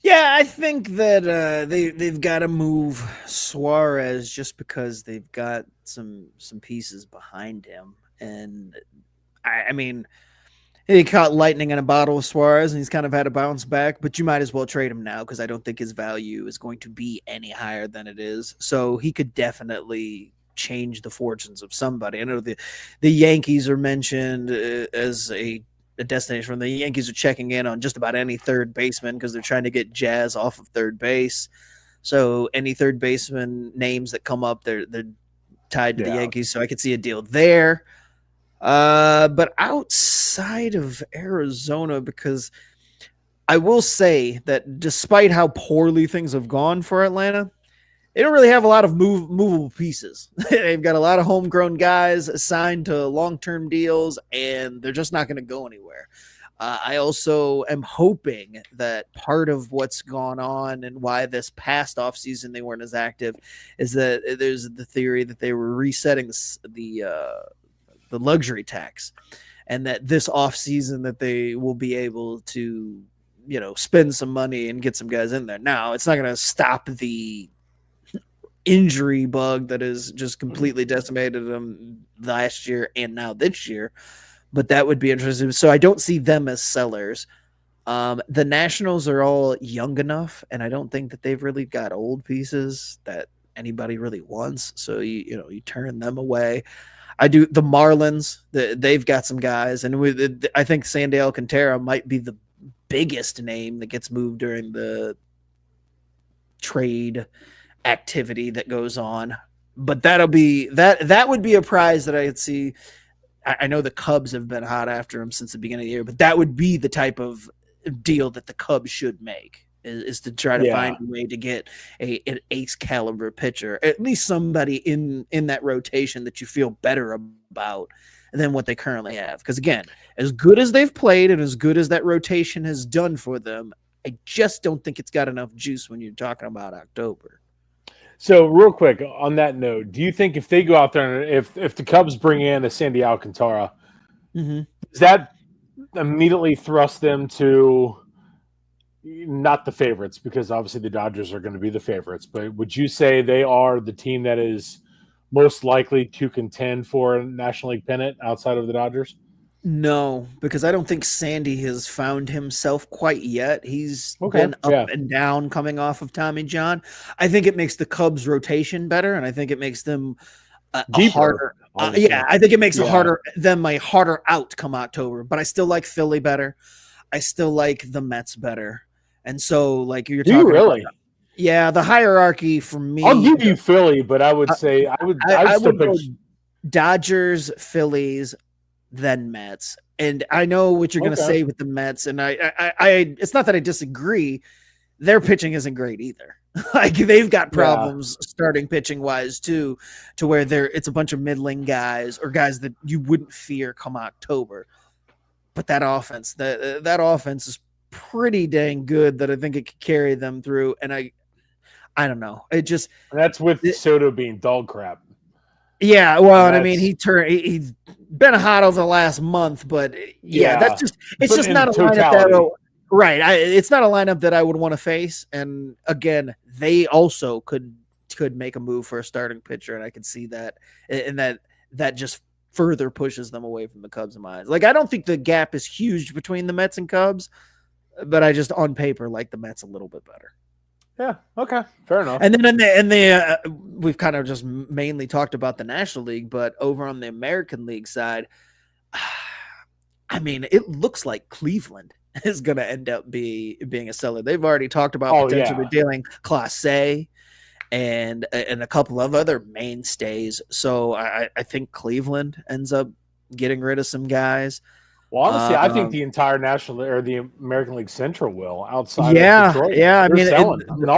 B: Yeah, I think that they've got to move Suarez just because they've got some pieces behind him, and I mean, he caught lightning in a bottle with Suarez, and he's kind of had to bounce back, but you might as well trade him now because I don't think his value is going to be any higher than it is. So he could definitely change the fortunes of somebody. I know the Yankees are mentioned as a destination. The Yankees are checking in on just about any third baseman because they're trying to get Jazz off of third base. So any third baseman names that come up, they're tied to the Yankees. So I could see a deal there. But outside of Arizona, because I will say that despite how poorly things have gone for Atlanta, they don't really have a lot of movable pieces. They've got a lot of homegrown guys assigned to long-term deals, and they're just not going to go anywhere. I also am hoping that part of what's gone on and why this past offseason they weren't as active is that there's the theory that they were resetting the luxury tax, and that this offseason that they will be able to, spend some money and get some guys in there. Now, it's not going to stop the injury bug that has just completely decimated them last year and now this year, but that would be interesting. So I don't see them as sellers. The Nationals are all young enough, and I don't think that they've really got old pieces that anybody really wants. So you turn them away. I do the Marlins. They've got some guys, and I think Sandy Alcantara might be the biggest name that gets moved during the trade activity that goes on. But that would be a prize that I could see. I know the Cubs have been hot after him since the beginning of the year, but that would be the type of deal that the Cubs should make is to try to find a way to get an ace caliber pitcher, at least somebody in that rotation that you feel better about than what they currently have. Because again, as good as they've played and as good as that rotation has done for them, I just don't think it's got enough juice when you're talking about October.
A: So real quick on that note, do you think if they go out there and if the Cubs bring in a Sandy Alcantara, does that immediately thrust them to not the favorites, because obviously the Dodgers are going to be the favorites, but would you say they are the team that is most likely to contend for a National League pennant outside of the Dodgers?
B: No, because I don't think Sandy has found himself quite yet. He's been up and down coming off of Tommy John. I think it makes the Cubs rotation better, and I think it makes them a harder. I think it makes them a harder out come October. But I still like Philly better. I still like the Mets better. And so, like you're talking
A: really?
B: about, yeah, the hierarchy for me.
A: I'll give you Philly, but I would say I would
B: go Dodgers, Phillies, then Mets. And I know what you're going to say with the Mets, and I it's not that I disagree. Their pitching isn't great either. Like they've got problems starting pitching wise too, to where it's a bunch of middling guys or guys that you wouldn't fear come October. But that offense, that offense is pretty dang good that I think it could carry them through. And I don't know. And
A: that's with Soto being dog crap.
B: Yeah, well, and I mean, he's been hot over the last month, but it's just not a lineup that it's not a lineup that I would want to face. And again, they also could make a move for a starting pitcher, and I could see that, and that just further pushes them away from the Cubs in my eyes. Like I don't think the gap is huge between the Mets and Cubs, but I just on paper like the Mets a little bit better.
A: Yeah. Okay. Fair enough.
B: And then we've kind of just mainly talked about the National League, but over on the American League side, I mean, it looks like Cleveland is going to end up being a seller. They've already talked about potentially dealing Clase and a couple of other mainstays. So I think Cleveland ends up getting rid of some guys.
A: Well, honestly, I think the entire National or the American League Central will outside of Detroit.
B: Yeah, I mean,
A: all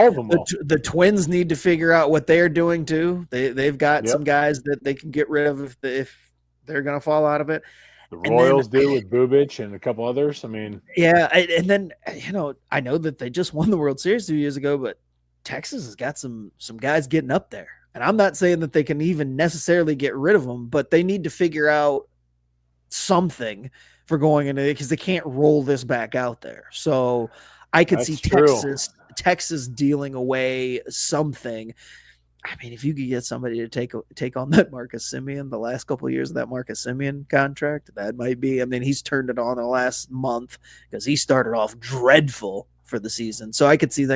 A: of them will.
B: The Twins need to figure out what they're doing too. They've got some guys that they can get rid of if they're going to fall out of it.
A: The Royals do with Bubic and a couple others. I mean,
B: and then I know that they just won the World Series 2 years ago, but Texas has got some guys getting up there, and I'm not saying that they can even necessarily get rid of them, but they need to figure out something for going into it because they can't roll this back out there. So I could see Texas dealing away something. I mean, if you could get somebody to take on that Marcus Semien, the last couple of years of that Marcus Semien contract, that might be. I mean, he's turned it on the last month because he started off dreadful for the season. So I could see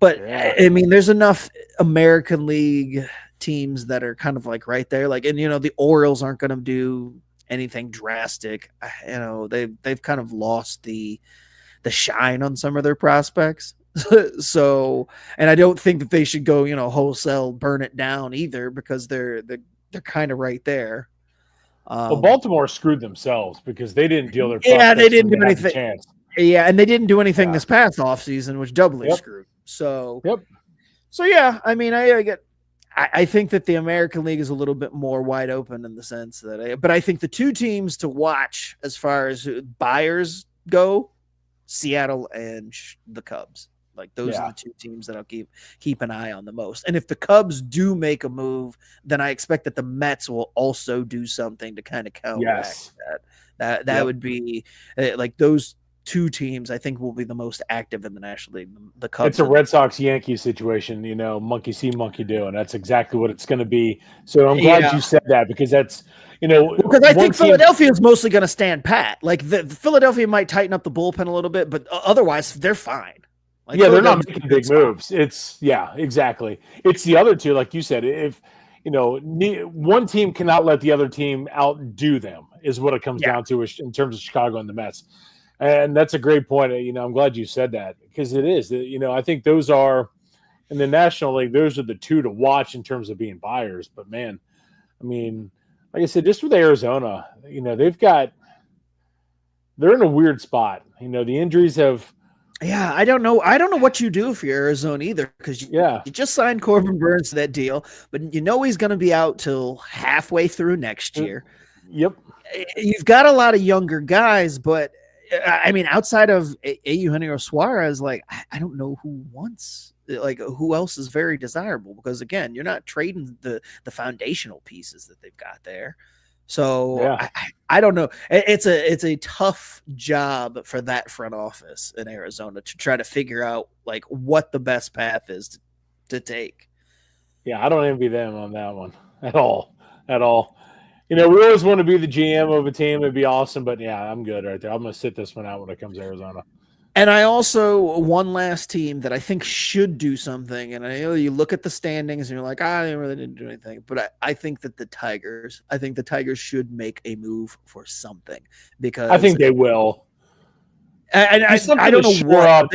B: I mean, there's enough American League teams that are kind of like right there. Like, and the Orioles aren't going to do anything drastic. They've kind of lost the shine on some of their prospects. So, and I don't think that they should go, wholesale burn it down either, because they're kind of right there.
A: Well, Baltimore screwed themselves because they didn't deal their prospects.
B: Yeah, they didn't do anything. Yeah, and they didn't do anything this past offseason, which doubly screwed. So, So yeah, I mean, I think that the American League is a little bit more wide open in the sense that, but I think the two teams to watch as far as buyers go, Seattle and the Cubs. Like those are the two teams that I'll keep an eye on the most. And if the Cubs do make a move, then I expect that the Mets will also do something to kind of counteract that. That would be like those two teams I think will be the most active in the National League. The Cubs.
A: It's a Red Sox-Yankees situation, monkey see, monkey do, and that's exactly what it's going to be. So I'm glad you said that, because that's
B: because I think Philadelphia is mostly going to stand pat. Like the Philadelphia might tighten up the bullpen a little bit, but otherwise they're fine. Like,
A: they're not making big moves. Exactly. It's the other two, like you said. If one team cannot let the other team outdo them, is what it comes down to in terms of Chicago and the Mets. And that's a great point. I'm glad you said that, because it is. I think those are in the National League, those are the two to watch in terms of being buyers. But man, I mean, like I said, just with Arizona, they're in a weird spot. The injuries have.
B: Yeah, I don't know. I don't know what you do for Arizona either, because you just signed Corbin Burns to that deal, but he's going to be out till halfway through next year.
A: Yep.
B: You've got a lot of younger guys, but I mean, outside of Eugenio Suarez, like I don't know who else is very desirable, because again, you're not trading the foundational pieces that they've got there. So
A: yeah.
B: I don't know. It's a tough job for that front office in Arizona to try to figure out like what the best path is to take.
A: Yeah, I don't envy them on that one at all. At all. We always want to be the GM of a team. It'd be awesome, but yeah, I'm good right there. I'm going to sit this one out when it comes to Arizona.
B: And I also, one last team that I think should do something, and I know you look at the standings and you're like, they really didn't do anything, but I think that the Tigers should make a move for something, because
A: I think they will.
B: And I don't know what.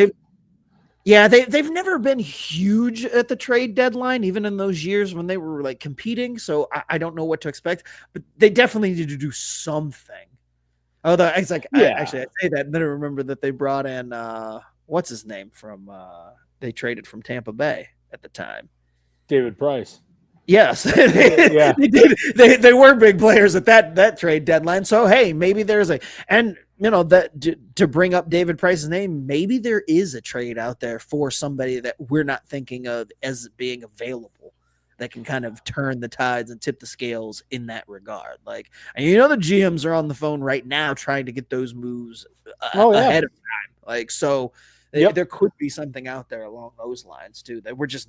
B: They've never been huge at the trade deadline, even in those years when they were like competing. So I don't know what to expect, but they definitely need to do something. Although it's like, actually, I say that, and then I remember that they brought in what's his name from they traded from Tampa Bay at the time,
A: David Price.
B: Yes, they did. They were big players at that trade deadline. So hey, maybe there's that to bring up David Price's name, maybe there is a trade out there for somebody that we're not thinking of as being available, that can kind of turn the tides and tip the scales in that regard. Like, and the GMs are on the phone right now trying to get those moves ahead of time. Like, so there could be something out there along those lines too that we're just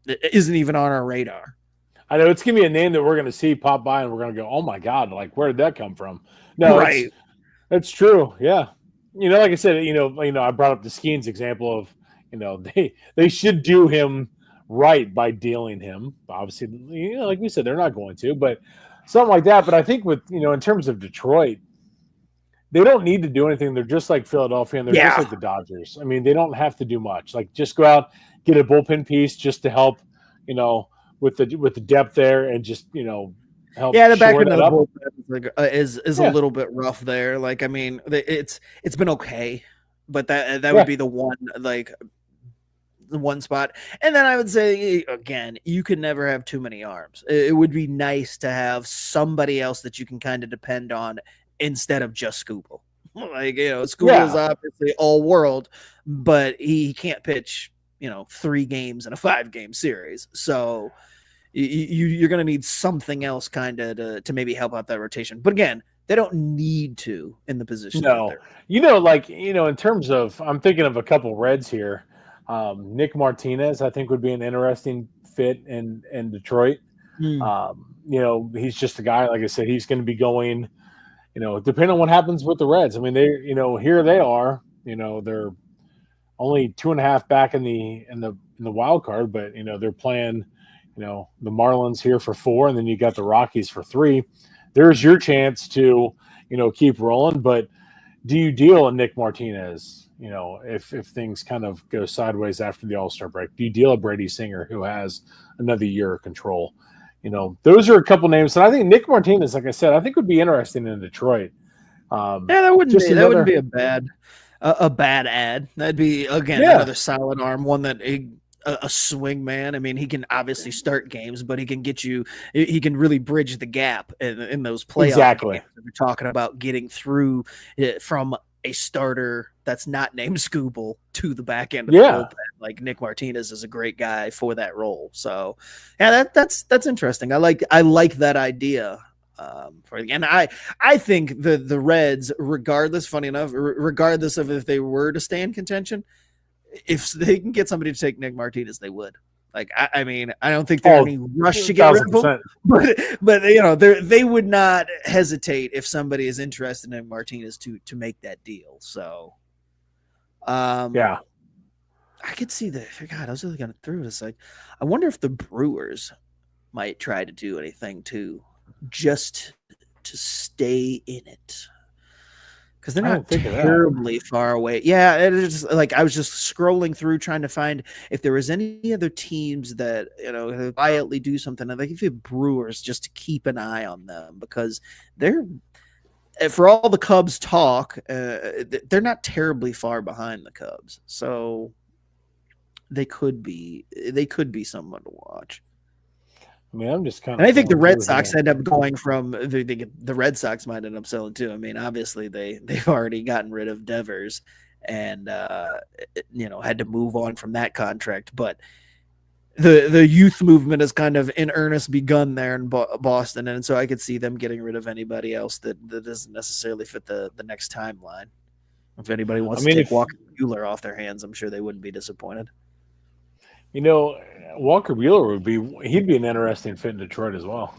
B: isn't even on our radar.
A: I know it's gonna be a name that we're gonna see pop by and we're gonna go, oh my God, like where did that come from? No,
B: right.
A: That's true. Yeah. Like I said, I brought up the Skeens example of, they should do him right by dealing him. Obviously, like we said, they're not going to, but something like that. But I think with, in terms of Detroit, they don't need to do anything. They're just like Philadelphia, and they're just like the Dodgers. I mean, they don't have to do much. Like, just go out, get a bullpen piece just to help, with the depth there, and just, help.
B: Yeah, the back end of the bullpen is a little bit rough there. Like, I mean, it's been okay, but that would be the one spot. And then I would say, again, you can never have too many arms. It would be nice to have somebody else that you can kind of depend on instead of just Skubal. Like, Skubal is obviously all world, but he can't pitch, 3 games in a 5-game series. So you're going to need something else kind of to maybe help out that rotation. But again, they don't need to in the position.
A: No, in terms of, I'm thinking of a couple Reds here. Nick Martinez, I think, would be an interesting fit in Detroit. He's just a guy, like I said, he's going to be going, depending on what happens with the Reds. I mean, they, here they are, they're only 2.5 back in the wild card, but, they're playing, the Marlins here for 4, and then you got the Rockies for 3. There's your chance to, keep rolling. But do you deal a Nick Martinez, if things kind of go sideways after the All-Star break? Do you deal a Brady Singer who has another year of control? Those are a couple names. And I think Nick Martinez, like I said, I think would be interesting in Detroit.
B: That wouldn't be a bad ad. That'd be, again, another solid arm, one that a swing man. I mean, he can obviously start games, but he can really bridge the gap in those playoff games. We're talking about getting through from a starter that's not named Skubal to the back end of the bullpen. Like, Nick Martinez is a great guy for that role. So that's interesting. I like that idea. And I think the Reds, regardless of if they were to stay in contention, if they can get somebody to take Nick Martinez, they would. Like, I mean, I don't think there's any rush to get rid of him, but they would not hesitate if somebody is interested in Martinez to make that deal. So, I could see that. God, I was really going through this. Like, I wonder if the Brewers might try to do anything too, just to stay in it. because they're
A: I
B: not
A: didn't think of that.
B: terribly far away. Yeah, it is like I was just scrolling through trying to find if there was any other teams that quietly do something. Like if you have Brewers, just to keep an eye on them because they're, for all the Cubs talk, they're not terribly far behind the Cubs, so they could be someone to watch.
A: I mean, I'm just kind of.
B: And I think the Red Sox end up going from the Red Sox might end up selling too. I mean, obviously they've already gotten rid of Devers and had to move on from that contract, but the youth movement has kind of in earnest begun there in Boston, and so I could see them getting rid of anybody else that doesn't necessarily fit the next timeline. If anybody wants to take Walker Buehler off their hands, I'm sure they wouldn't be disappointed.
A: Walker Buehler he'd be an interesting fit in Detroit as well.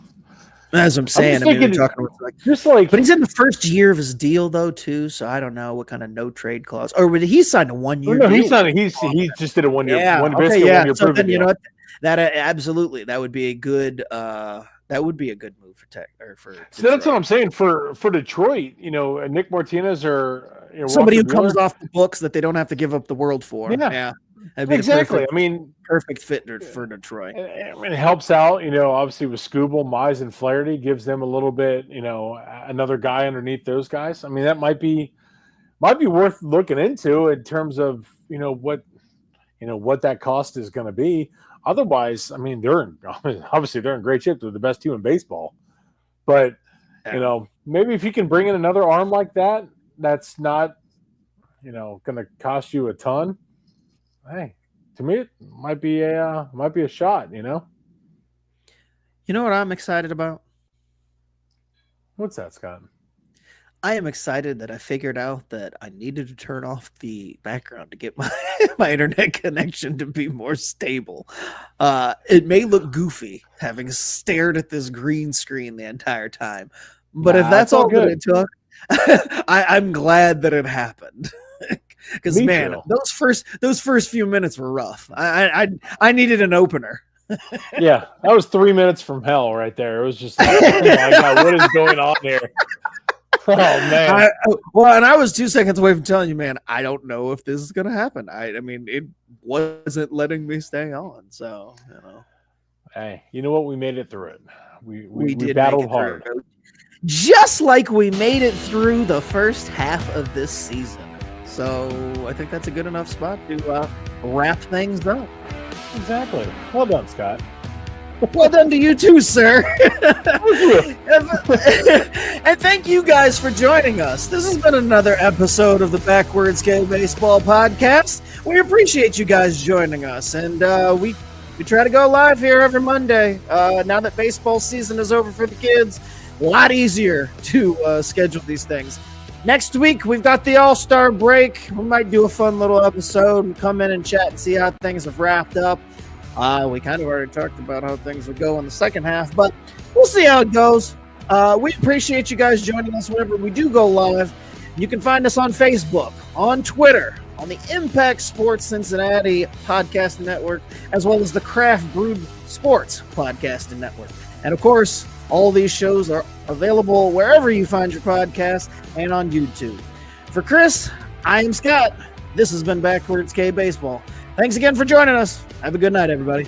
B: As I'm saying, they're talking about but he's in the first year of his deal though too, so I don't know what kind of no trade clause. Or he signed a 1 year.
A: No, he just did a 1 year.
B: Yeah,
A: one year.
B: So then you know what? That absolutely that would be a good move for Tech or for.
A: So that's what I'm saying for Detroit. Nick Martinez or
B: somebody
A: Walker
B: who comes off the books that they don't have to give up the world for. Yeah.
A: Exactly.
B: Perfect fit for Detroit.
A: It helps out, obviously with Skubal, Mize, and Flaherty gives them a little bit, another guy underneath those guys. I mean, that might be worth looking into in terms of, what that cost is going to be. Otherwise, I mean, obviously they're in great shape. They're the best team in baseball. But, maybe if you can bring in another arm like that, that's not, going to cost you a ton. Hey, to me, it might be a shot. You know
B: what I'm excited about?
A: What's that, Scott?
B: I am excited that I figured out that I needed to turn off the background to get my internet connection to be more stable. It may look goofy having stared at this green screen the entire time, but if that's all that it took, I'm glad that it happened. Because man, those first few minutes were rough. I needed an opener.
A: Yeah, that was 3 minutes from hell right there. It was just like, oh my God, what is going on here? Oh man.
B: And I was 2 seconds away from telling you, man, I don't know if this is gonna happen. I mean, it wasn't letting me stay on. So
A: Hey, you know what? We made it through it. We
B: did
A: battled hard.
B: Just like we made it through the first half of this season. So I think that's a good enough spot to wrap things up.
A: Exactly. Well done, Scott.
B: Well done to you too, sir. And thank you guys for joining us. This has been another episode of the Backwards K Baseball Podcast. We appreciate you guys joining us, and we try to go live here every Monday. Now that baseball season is over for the kids, a lot easier to schedule these things. Next week, we've got the All-Star break. We might do a fun little episode and come in and chat and see how things have wrapped up. We kind of already talked about how things would go in the second half, but we'll see how it goes. We appreciate you guys joining us whenever we do go live. You can find us on Facebook, on Twitter, on the Impact Sports Cincinnati Podcasting Network, as well as the Craft Brewed Sports Podcasting Network. And of course, all these shows are available wherever you find your podcast and on YouTube. For Chris, I am Scott. This has been Backwards K Baseball. Thanks again for joining us. Have a good night, everybody.